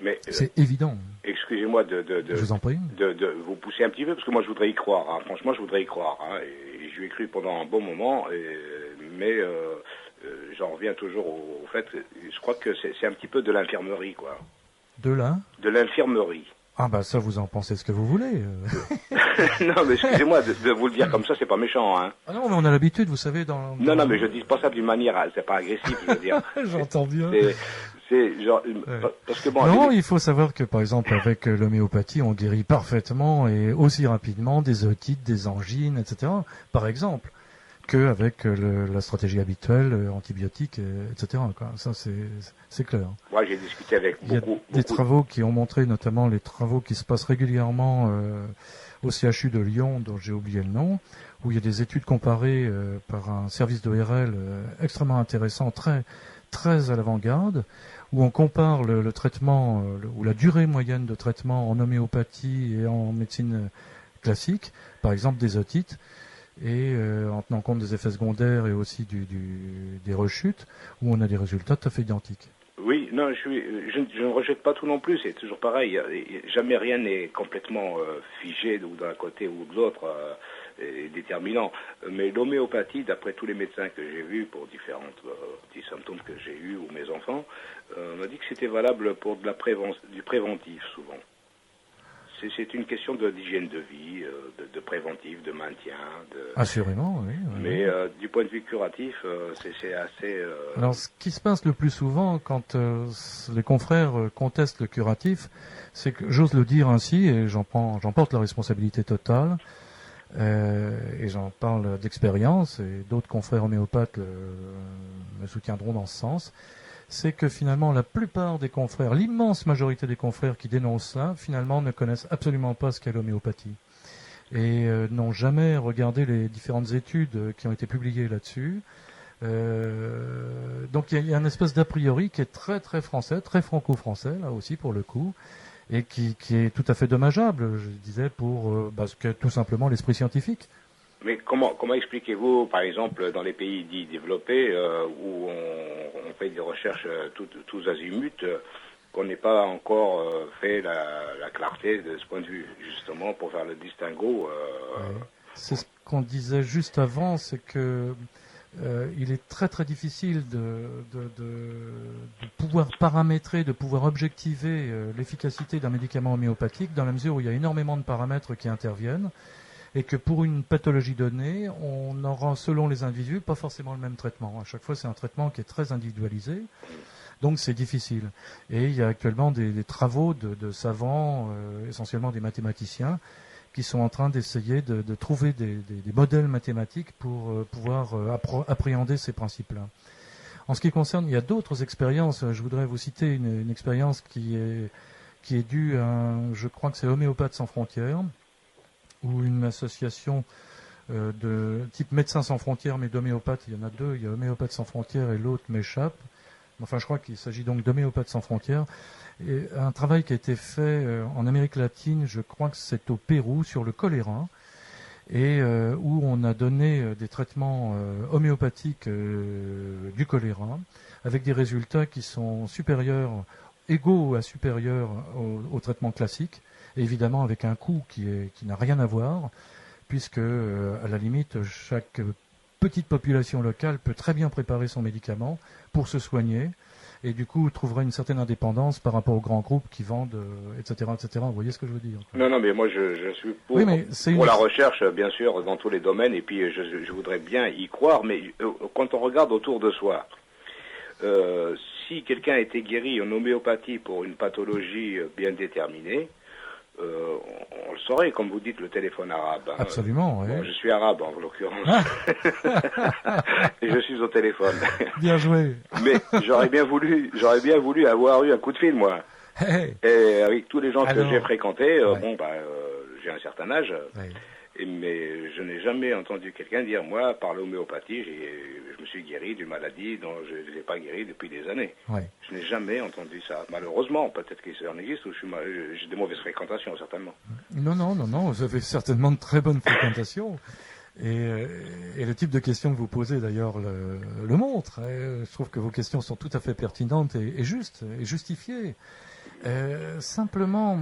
Mais c'est évident. Excusez-moi je vous en prie. De vous pousser un petit peu, parce que moi je voudrais y croire. Franchement, je voudrais y croire. Et je lui ai cru pendant un bon moment, mais j'en reviens toujours au fait, je crois que c'est un petit peu de l'infirmerie, quoi. De là ? De l'infirmerie. Ah bah ça, vous en pensez ce que vous voulez. Non, mais excusez-moi de vous le dire comme ça, c'est pas méchant, hein. Ah non, mais on a l'habitude, vous savez, dans... Non, mais je dis pas ça d'une manière, c'est pas agressif, je veux dire. J'entends bien. C'est genre, parce que bon. Non, il faut savoir que par exemple avec l'homéopathie, on guérit parfaitement et aussi rapidement des otites, des angines, etc. Par exemple, qu'avec la stratégie habituelle, antibiotique, etc. Quoi. Ça, c'est clair. Moi, j'ai discuté avec Il y a des travaux qui ont montré, notamment les travaux qui se passent régulièrement au CHU de Lyon, dont j'ai oublié le nom, où il y a des études comparées par un service d'ORL extrêmement intéressant, très à l'avant-garde, où on compare le traitement ou la durée moyenne de traitement en homéopathie et en médecine classique, par exemple des otites, et en tenant compte des effets secondaires et aussi des rechutes, où on a des résultats tout à fait identiques. Oui, non, je ne rejette pas tout non plus, c'est toujours pareil. Jamais rien n'est complètement figé ou d'un côté ou de l'autre déterminant. Mais l'homéopathie, d'après tous les médecins que j'ai vus pour différents petits symptômes que j'ai eus ou mes enfants, m'a dit que c'était valable pour du préventif souvent. C'est une question d'hygiène de vie, de préventif, de maintien. Assurément, oui. Mais du point de vue curatif, c'est assez... Alors, ce qui se passe le plus souvent quand les confrères contestent le curatif, c'est que, j'ose le dire ainsi, et j'en porte la responsabilité totale, et j'en parle d'expérience, et d'autres confrères homéopathes me soutiendront dans ce sens, c'est que finalement la plupart des confrères, l'immense majorité des confrères qui dénoncent ça, finalement ne connaissent absolument pas ce qu'est l'homéopathie et n'ont jamais regardé les différentes études qui ont été publiées là-dessus. Donc il y a une espèce d'a priori qui est très très français, très franco-français là aussi pour le coup, et qui est tout à fait dommageable, je disais, pour parce que tout simplement l'esprit scientifique. Mais comment expliquez-vous, par exemple, dans les pays dits développés, où on fait des recherches tous azimuts, qu'on n'ait pas encore fait la clarté de ce point de vue, justement, pour faire le distinguo C'est ce qu'on disait juste avant, c'est que il est très très difficile de pouvoir paramétrer, de pouvoir objectiver l'efficacité d'un médicament homéopathique, dans la mesure où il y a énormément de paramètres qui interviennent, et que pour une pathologie donnée, on aura, selon les individus, pas forcément le même traitement. À chaque fois, c'est un traitement qui est très individualisé, donc c'est difficile. Et il y a actuellement des travaux de savants, essentiellement des mathématiciens, qui sont en train d'essayer de trouver des modèles mathématiques pour pouvoir appréhender ces principes-là. En ce qui concerne, il y a d'autres expériences. Je voudrais vous citer une expérience qui est due à, je crois que c'est Homéopathes sans frontières, ou une association de type Médecins sans frontières, mais d'homéopathes. Il y en a deux, il y a Homéopathes sans frontières et l'autre m'échappe. Enfin, je crois qu'il s'agit donc d'Homéopathes sans frontières. Et un travail qui a été fait en Amérique latine, je crois que c'est au Pérou, sur le choléra, et où on a donné des traitements homéopathiques du choléra, avec des résultats qui sont égaux à supérieurs au traitement classique, et évidemment avec un coût qui n'a rien à voir, puisque à la limite, chaque petite population locale peut très bien préparer son médicament pour se soigner, et du coup trouverait une certaine indépendance par rapport aux grands groupes qui vendent, etc., etc. Vous voyez ce que je veux dire? Non, mais moi je suis pour, la recherche, bien sûr, dans tous les domaines, et puis je voudrais bien y croire, mais quand on regarde autour de soi, si quelqu'un a été guéri en homéopathie pour une pathologie bien déterminée, on le saurait, comme vous dites, le téléphone arabe. Hein. Absolument, oui. Bon, je suis arabe, en l'occurrence. Et je suis au téléphone. Bien joué. Mais j'aurais bien voulu avoir eu un coup de fil, moi. Hey. Et avec tous les gens que j'ai fréquentés, ouais. J'ai un certain âge. Ouais. Mais je n'ai jamais entendu quelqu'un dire, moi, par l'homéopathie, je me suis guéri d'une maladie dont je ne l'ai pas guéri depuis des années. Ouais. Je n'ai jamais entendu ça. Malheureusement, peut-être qu'il en existe, ou j'ai des mauvaises fréquentations, certainement. Non, vous avez certainement de très bonnes fréquentations. Et le type de questions que vous posez, d'ailleurs, le montre. Je trouve que vos questions sont tout à fait pertinentes et justes, et justifiées. Simplement,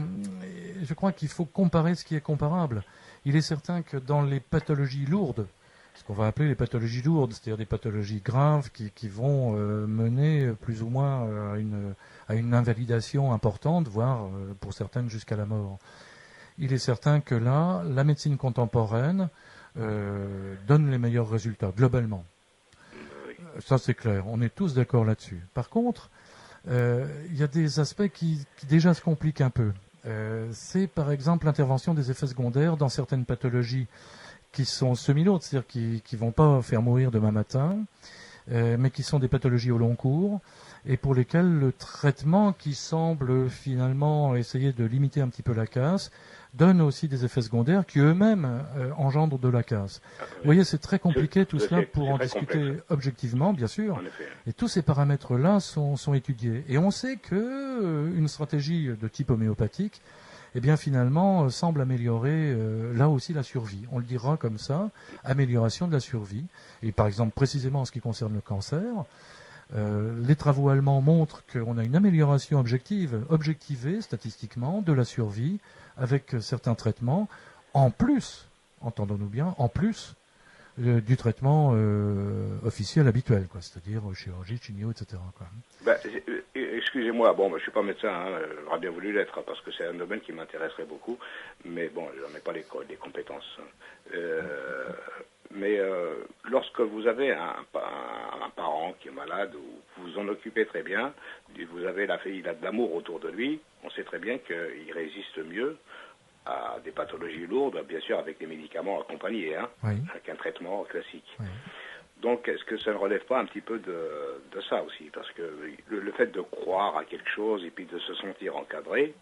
je crois qu'il faut comparer ce qui est comparable. Il est certain que dans les pathologies lourdes, ce qu'on va appeler les pathologies lourdes, c'est-à-dire des pathologies graves qui vont mener plus ou moins à une invalidation importante, voire pour certaines jusqu'à la mort. Il est certain que là, la médecine contemporaine donne les meilleurs résultats, globalement. Ça, c'est clair. On est tous d'accord là-dessus. Par contre, il y a des aspects qui déjà se compliquent un peu. C'est par exemple l'intervention des effets secondaires dans certaines pathologies qui sont semi-lourdes, c'est-à-dire qui vont pas faire mourir demain matin, mais qui sont des pathologies au long cours et pour lesquelles le traitement qui semble finalement essayer de limiter un petit peu la casse donne aussi des effets secondaires qui eux-mêmes engendrent de la casse. Vous voyez, c'est très compliqué tout cela pour en discuter objectivement, bien sûr. Et tous ces paramètres-là sont étudiés. Et on sait que une stratégie de type homéopathique, eh bien finalement, semble améliorer là aussi la survie. On le dira comme ça, amélioration de la survie. Et par exemple, précisément en ce qui concerne le cancer, les travaux allemands montrent qu'on a une amélioration objectivée statistiquement de la survie avec certains traitements, en plus, entendons-nous bien, en plus du traitement officiel habituel, quoi, c'est-à-dire chirurgie, chimio, etc. Quoi. Excusez-moi, bon, je suis pas médecin, j'aurais bien voulu l'être, parce que c'est un domaine qui m'intéresserait beaucoup, mais bon, j'en ai pas les compétences. Mais lorsque vous avez un parent qui est malade, ou vous en occupez très bien, il a de l'amour autour de lui, on sait très bien qu'il résiste mieux à des pathologies lourdes, bien sûr avec des médicaments accompagnés, oui. Avec un traitement classique. Oui. Donc, est-ce que ça ne relève pas un petit peu de ça aussi? Parce que le fait de croire à quelque chose et puis de se sentir encadré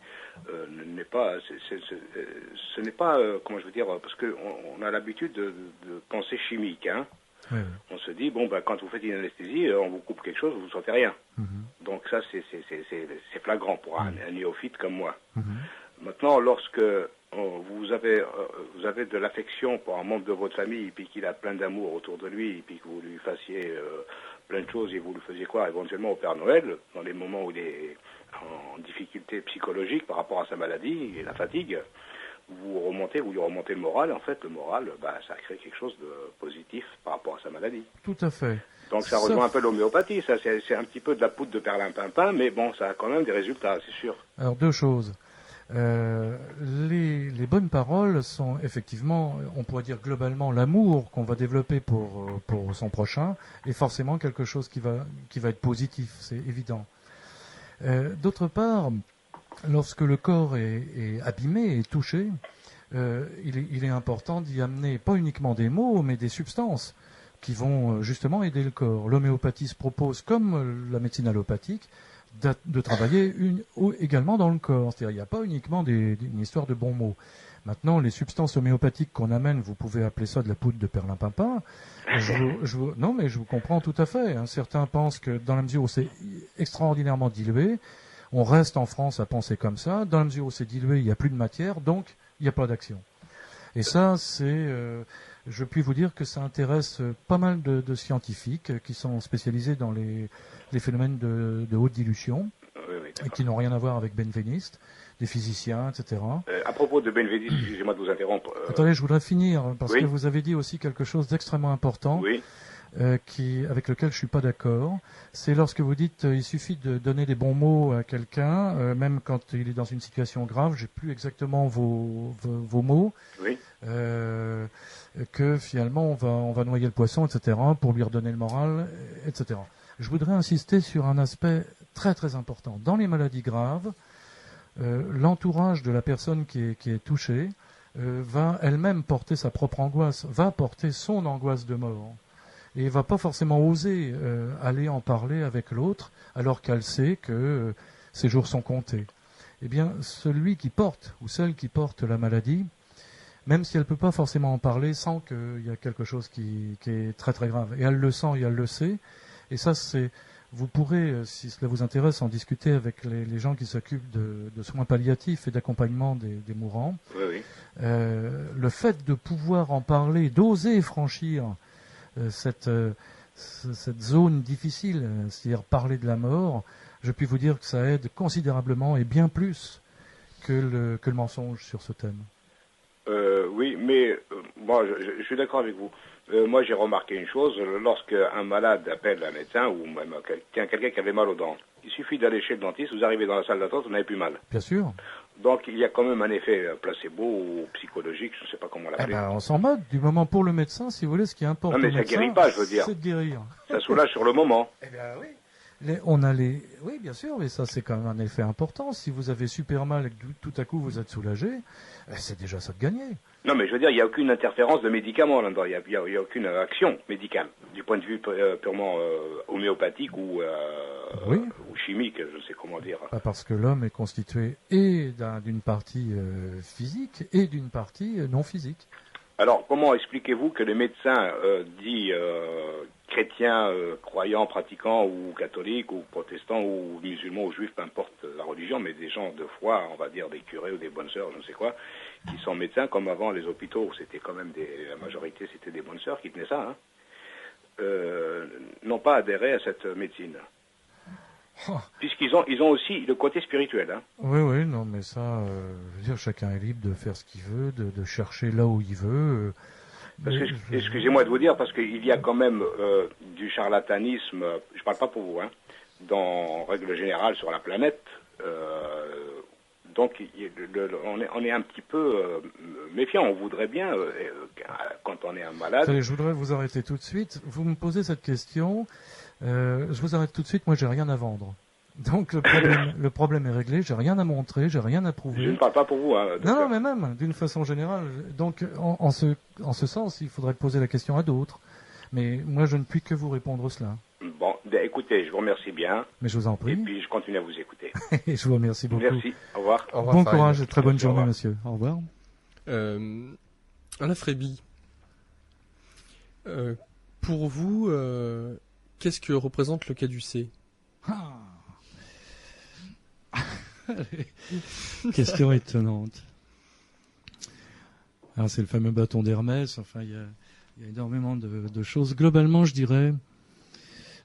n'est pas, ce n'est pas, comment je veux dire, parce qu'on a l'habitude de penser chimique, hein. Oui. On se dit, bon, quand vous faites une anesthésie, on vous coupe quelque chose, vous ne sentez rien. Mm-hmm. Donc ça, c'est flagrant pour un néophyte comme moi. Mm-hmm. Maintenant, lorsque vous avez de l'affection pour un membre de votre famille, et puis qu'il a plein d'amour autour de lui, et puis que vous lui fassiez plein de choses, et vous le faisiez croire éventuellement au Père Noël, dans les moments où il est en difficulté psychologique par rapport à sa maladie et la fatigue, vous lui remontez le moral, en fait, le moral, ça crée quelque chose de positif par rapport à sa maladie. Tout à fait. Donc ça rejoint un peu l'homéopathie, ça c'est un petit peu de la poudre de perlimpinpin, mais bon, ça a quand même des résultats, c'est sûr. Alors deux choses. Les bonnes paroles sont effectivement, on pourrait dire globalement, l'amour qu'on va développer pour son prochain est forcément quelque chose qui va être positif, c'est évident. D'autre part, lorsque le corps est abîmé et touché, il est important d'y amener pas uniquement des mots, mais des substances qui vont justement aider le corps. L'homéopathie se propose, comme la médecine allopathique, de travailler également dans le corps. C'est-à-dire, il n'y a pas uniquement une histoire de bons mots. Maintenant, les substances homéopathiques qu'on amène, vous pouvez appeler ça de la poudre de perlimpinpin. Non, mais je vous comprends tout à fait. Hein. Certains pensent que dans la mesure où c'est extraordinairement dilué, on reste en France à penser comme ça. Dans la mesure où c'est dilué, il n'y a plus de matière, donc il n'y a pas d'action. Et ça, je puis vous dire que ça intéresse pas mal de scientifiques qui sont spécialisés dans les phénomènes de haute dilution, et qui n'ont rien à voir avec benveniste, des physiciens, etc. À propos de benveniste, excusez-moi de vous interrompre. Attendez, je voudrais finir, parce que vous avez dit aussi quelque chose d'extrêmement important. Oui. Avec lequel je suis pas d'accord, c'est lorsque vous dites il suffit de donner des bons mots à quelqu'un, même quand il est dans une situation grave, j'ai plus exactement vos mots, oui. Que finalement on va noyer le poisson, etc., pour lui redonner le moral, etc. Je voudrais insister sur un aspect très très important. Dans les maladies graves, l'entourage de la personne qui est touchée va elle-même porter sa propre angoisse, va porter son angoisse de mort. Et va pas forcément oser aller en parler avec l'autre, alors qu'elle sait que ses jours sont comptés. Eh bien, celui qui porte, ou celle qui porte la maladie, même si elle peut pas forcément en parler, sent qu'il y a quelque chose qui est très très grave. Et elle le sent et elle le sait. Et ça, vous pourrez, si cela vous intéresse, en discuter avec les gens qui s'occupent de soins palliatifs et d'accompagnement des mourants. Oui, oui. Le fait de pouvoir en parler, d'oser franchir cette zone difficile, c'est-à-dire parler de la mort, je puis vous dire que ça aide considérablement et bien plus que le mensonge sur ce thème. Oui, mais moi je suis d'accord avec vous. Moi, j'ai remarqué une chose, lorsque un malade appelle un médecin, ou même quelqu'un qui avait mal aux dents, il suffit d'aller chez le dentiste, vous arrivez dans la salle d'attente, vous n'avez plus mal. Bien sûr. Donc, il y a quand même un effet placebo ou psychologique, je ne sais pas comment l'appeler. On s'en moque du moment pour le médecin, si vous voulez, ce qui importe. Non, mais au ça médecin, guérit pas, je veux dire. C'est de guérir. Ça soulage sur le moment. Eh bien oui. Oui, bien sûr, mais ça c'est quand même un effet important. Si vous avez super mal et que tout à coup vous êtes soulagé, c'est déjà ça de gagner. Non, mais je veux dire, il n'y a aucune interférence de médicaments là-dedans. Il n'y a aucune action médicale, du point de vue purement homéopathique ou chimique, je ne sais comment dire. Parce que l'homme est constitué et d'une partie physique et d'une partie non physique. Alors, comment expliquez-vous que les médecins dits chrétiens, croyants, pratiquants, ou catholiques, ou protestants, ou musulmans, ou juifs, peu importe la religion, mais des gens de foi, on va dire des curés ou des bonnes sœurs, je ne sais quoi, qui sont médecins, comme avant les hôpitaux, où c'était quand même la majorité, c'était des bonnes sœurs qui tenaient ça, n'ont pas adhéré à cette médecine. Puisqu'ils ont aussi le côté spirituel. Oui, non, mais ça, je veux dire, chacun est libre de faire ce qu'il veut, de chercher là où il veut. Excusez-moi de vous dire, parce qu'il y a quand même du charlatanisme, je ne parle pas pour vous, dans règle générale sur la planète. Donc, on est un petit peu méfiant. On voudrait bien, quand on est un malade... Allez, je voudrais vous arrêter tout de suite. Vous me posez cette question... je vous arrête tout de suite, moi j'ai rien à vendre. Donc le problème est réglé, j'ai rien à montrer, j'ai rien à prouver. Je ne parle pas pour vous. Non, mais même, d'une façon générale. Donc en ce sens, il faudrait poser la question à d'autres. Mais moi je ne puis que vous répondre cela. Bon, écoutez, je vous remercie bien. Mais je vous en prie. Et puis je continue à vous écouter. Et je vous remercie beaucoup. Merci, au revoir. Bon courage et très bonne journée, monsieur. Au revoir. Alain Fréby, pour vous... qu'est-ce que représente le caducée ? Question étonnante. Alors c'est le fameux bâton d'Hermès. Enfin, il y a énormément de choses. Globalement, je dirais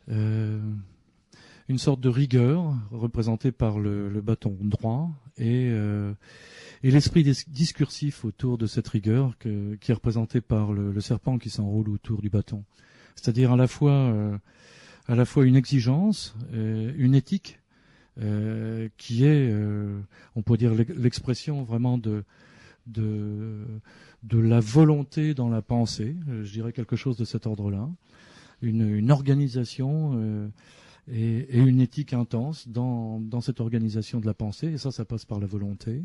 une sorte de rigueur représentée par le bâton droit et l'esprit discursif autour de cette rigueur qui est représenté par le serpent qui s'enroule autour du bâton. C'est-à-dire à la fois une exigence, une éthique, qui est, on peut dire, l'expression vraiment de la volonté dans la pensée, je dirais quelque chose de cet ordre-là, une organisation et une éthique intense dans cette organisation de la pensée, et ça passe par la volonté.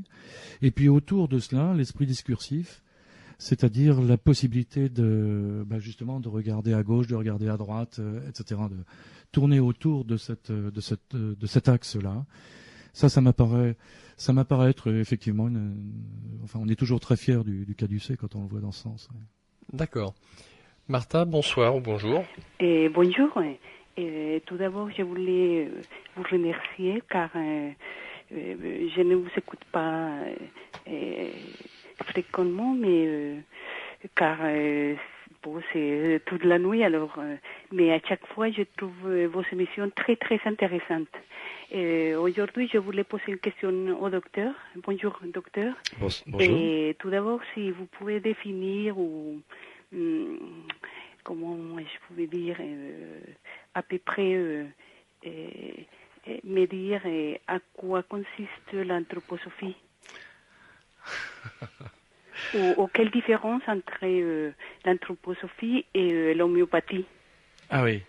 Et puis autour de cela, l'esprit discursif, c'est-à-dire la possibilité justement de regarder à gauche, de regarder à droite, etc., de tourner autour de cet axe-là. Ça m'apparaît être effectivement on est toujours très fiers du caducée quand on le voit dans ce sens. D'accord. Martha, bonsoir ou bonjour. Bonjour. Tout d'abord, je voulais vous remercier car je ne vous écoute pas fréquemment, mais car c'est toute la nuit alors, mais à chaque fois je trouve vos émissions très très intéressantes. Aujourd'hui je voulais poser une question au docteur. Bonjour docteur. Bonjour. Et tout d'abord si vous pouvez définir ou comment je pouvais dire à peu près me dire à quoi consiste l'anthroposophie. ou quelle différence entre l'anthroposophie et l'homéopathie? Ah oui.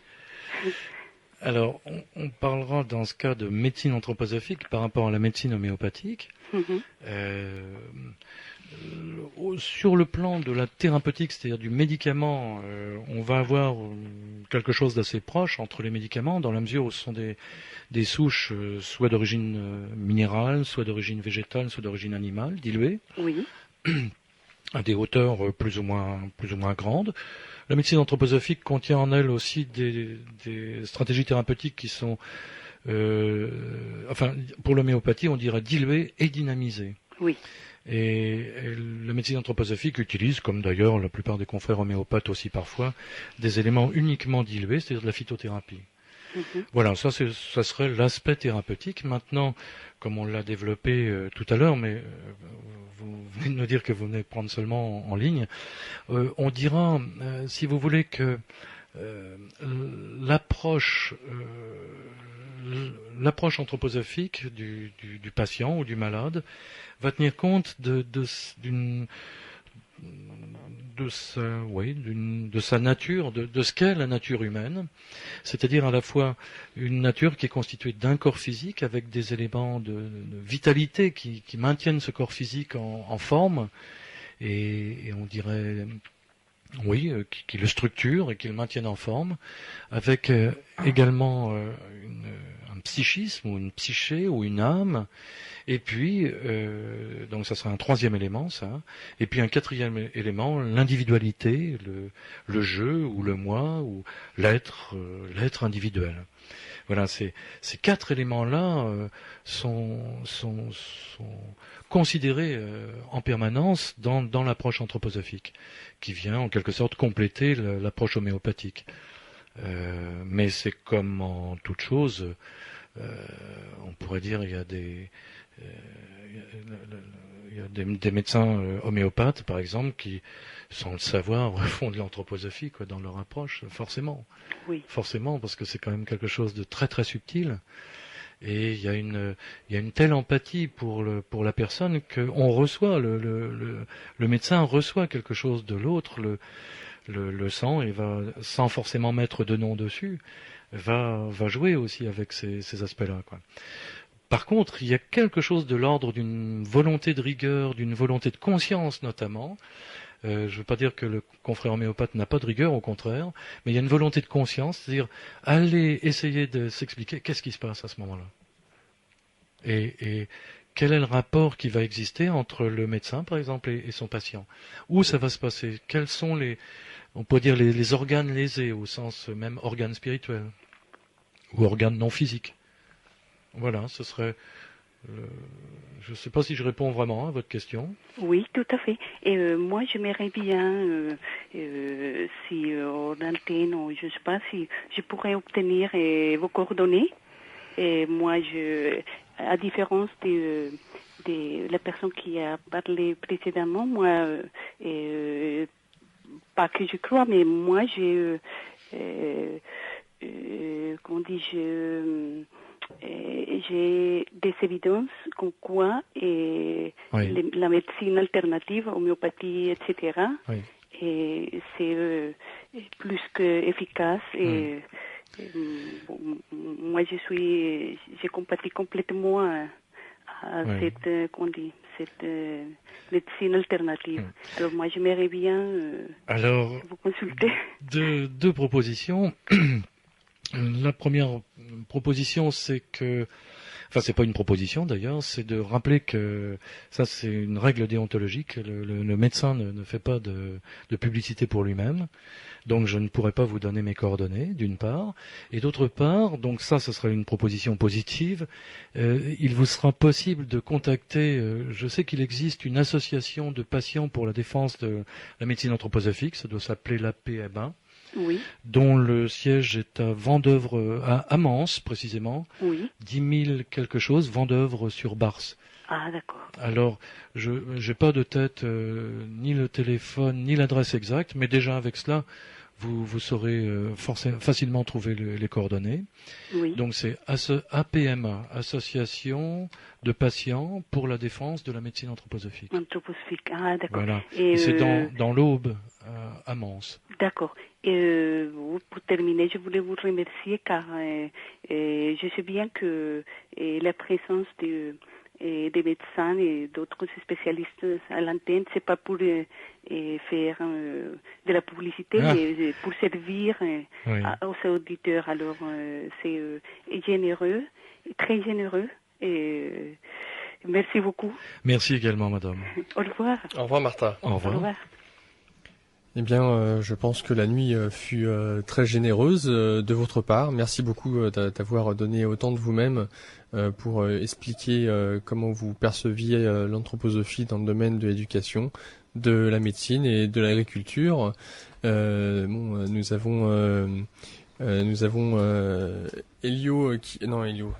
Alors, on parlera dans ce cas de médecine anthroposophique par rapport à la médecine homéopathique. Sur le plan de la thérapeutique, c'est-à-dire du médicament, on va avoir quelque chose d'assez proche entre les médicaments, dans la mesure où ce sont des souches soit d'origine minérale, soit d'origine végétale, soit d'origine animale, diluées. Oui. À des hauteurs plus ou moins grandes. La médecine anthroposophique contient en elle aussi des stratégies thérapeutiques qui sont, pour l'homéopathie, on dirait diluées et dynamisées. Oui. Et la médecine anthroposophique utilise, comme d'ailleurs la plupart des confrères homéopathes aussi parfois, des éléments uniquement dilués, c'est-à-dire de la phytothérapie. Voilà, ça serait l'aspect thérapeutique. Maintenant, comme on l'a développé tout à l'heure, mais vous venez de me dire que vous venez prendre seulement en ligne, on dira, si vous voulez, que l'approche anthroposophique du patient ou du malade va tenir compte de sa nature, de ce qu'est la nature humaine, c'est-à-dire à la fois une nature qui est constituée d'un corps physique avec des éléments de vitalité qui maintiennent ce corps physique en forme, et on dirait qui le structure et qui le maintiennent en forme, avec également un psychisme ou une psyché ou une âme, et puis donc ça sera un troisième élément, ça, et puis un quatrième élément, l'individualité, le jeu ou le moi ou l'être individuel. Voilà, ces quatre éléments-là sont considérés en permanence dans l'approche anthroposophique, qui vient en quelque sorte compléter l'approche homéopathique. Mais c'est comme en toute chose, on pourrait dire il y a des médecins homéopathes, par exemple, qui, sans le savoir, font de l'anthroposophie dans leur approche, forcément. Oui. Forcément, parce que c'est quand même quelque chose de très très subtil. Et il y a une telle empathie pour la personne qu'on reçoit, le médecin reçoit quelque chose de l'autre, le sent, et va, sans forcément mettre de nom dessus, va jouer aussi avec ces aspects-là, quoi. Par contre, il y a quelque chose de l'ordre d'une volonté de rigueur, d'une volonté de conscience notamment. Je ne veux pas dire que le confrère homéopathe n'a pas de rigueur, au contraire, mais il y a une volonté de conscience, c'est-à-dire aller essayer de s'expliquer qu'est-ce qui se passe à ce moment-là. Et quel est le rapport qui va exister entre le médecin, par exemple, et son patient. Où ça va se passer? Quels sont on peut dire les organes lésés, au sens même organes spirituels, ou organes non physiques. Voilà, ce serait... je ne sais pas si je réponds vraiment à votre question. Oui, tout à fait. Et moi, j'aimerais bien, si en antenne, ou je ne sais pas, si je pourrais obtenir vos coordonnées. Et moi, à différence de la personne qui a parlé précédemment, moi, pas que je crois, mais moi, comment dis-je, j'ai des évidences comme quoi la médecine alternative, homéopathie, etc., et c'est plus qu'efficace. Et moi, j'ai compatis complètement à cette médecine alternative. Alors moi, j'aimerais bien vous consulter. Deux propositions. La première proposition, c'est que, enfin, c'est pas une proposition d'ailleurs, c'est de rappeler que ça, c'est une règle déontologique. Le médecin ne fait pas de publicité pour lui-même, donc je ne pourrais pas vous donner mes coordonnées, d'une part, et d'autre part, donc ça, ce serait une proposition positive. Il vous sera possible de contacter. Je sais qu'il existe une association de patients pour la défense de la médecine anthroposophique. Ça doit s'appeler l'APMA. Oui. Dont le siège est à Vendeuvre, à Mans précisément, 10 000 quelque chose, Vendeuvre-sur-Barse. Ah, d'accord. Alors, je n'ai pas de tête ni le téléphone, ni l'adresse exacte, mais déjà avec cela, vous saurez facilement trouver les coordonnées. Oui. Donc c'est APMA, Association de patients pour la défense de la médecine anthroposophique. Anthroposophique, ah d'accord. Voilà. Et c'est dans l'Aube, à Mans. D'accord. Et pour terminer, je voulais vous remercier car je sais bien que la présence des médecins et d'autres spécialistes à l'antenne, c'est pas pour faire de la publicité, mais pour servir aux auditeurs. Alors, c'est généreux, très généreux. Et merci beaucoup. Merci également, madame. Au revoir. Au revoir, Martha. Au revoir. Au revoir. Eh bien, je pense que la nuit fut très généreuse de votre part. Merci beaucoup d'avoir donné autant de vous-même pour expliquer comment vous perceviez l'anthroposophie dans le domaine de l'éducation, de la médecine et de l'agriculture. Nous avons Nous avons Elio Elio.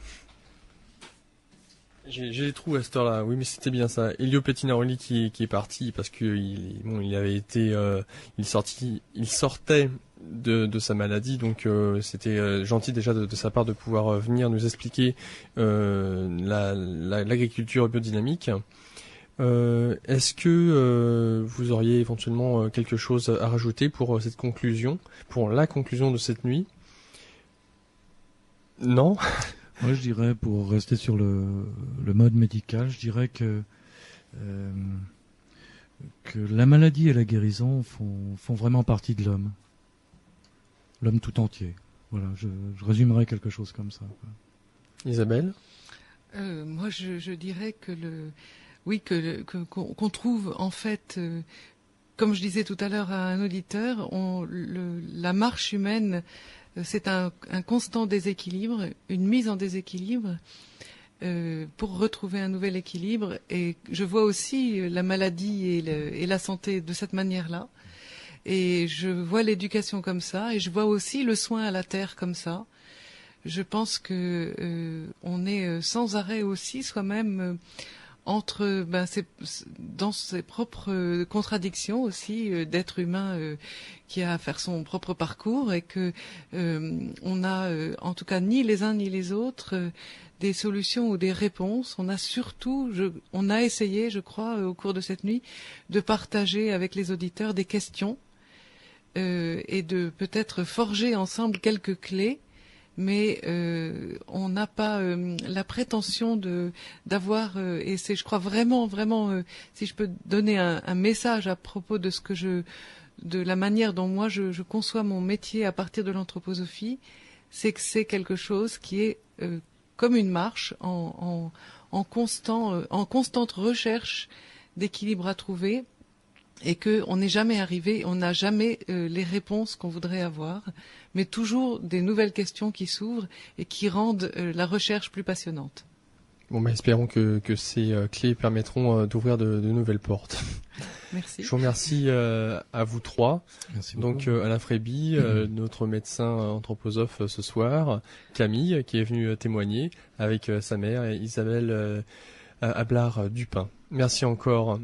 J'ai les trous à cette heure-là. Oui, mais c'était bien ça. Elio Pettinaroli qui est parti parce que il avait été, il sortait de sa maladie, donc c'était gentil déjà de sa part de pouvoir venir nous expliquer l'agriculture biodynamique. Est-ce que vous auriez éventuellement quelque chose à rajouter pour cette conclusion, pour la conclusion de cette nuit? Non. Moi, je dirais, pour rester sur le mode médical, je dirais que la maladie et la guérison font vraiment partie de l'homme tout entier. Voilà, je résumerais quelque chose comme ça. Isabelle? Moi, je dirais que qu'on trouve en fait, comme je disais tout à l'heure à un auditeur, la marche humaine, c'est un constant déséquilibre, une mise en déséquilibre pour retrouver un nouvel équilibre. Et je vois aussi la maladie et la santé de cette manière-là. Et je vois l'éducation comme ça, et je vois aussi le soin à la terre comme ça. Je pense que on est sans arrêt aussi soi-même entre dans ses propres contradictions aussi d'être humain qui a à faire son propre parcours, et que on a en tout cas ni les uns ni les autres des solutions ou des réponses. On a surtout, on a essayé, je crois, au cours de cette nuit, de partager avec les auditeurs des questions et de peut-être forger ensemble quelques clés. Mais on n'a pas la prétention d'avoir et c'est, je crois, vraiment si je peux donner un message à propos de de la manière dont moi je conçois mon métier à partir de l'anthroposophie, c'est que c'est quelque chose qui est comme une marche en constante recherche d'équilibre à trouver, et que on n'est jamais arrivé, on n'a jamais les réponses qu'on voudrait avoir, mais toujours des nouvelles questions qui s'ouvrent et qui rendent la recherche plus passionnante. Bon, espérons que ces clés permettront d'ouvrir de nouvelles portes. Merci. Je vous remercie à vous trois. Merci donc beaucoup. Alain Fréby, notre médecin anthroposophe ce soir, Camille qui est venue témoigner avec sa mère, et Isabelle Ablard-Dupin. Merci encore.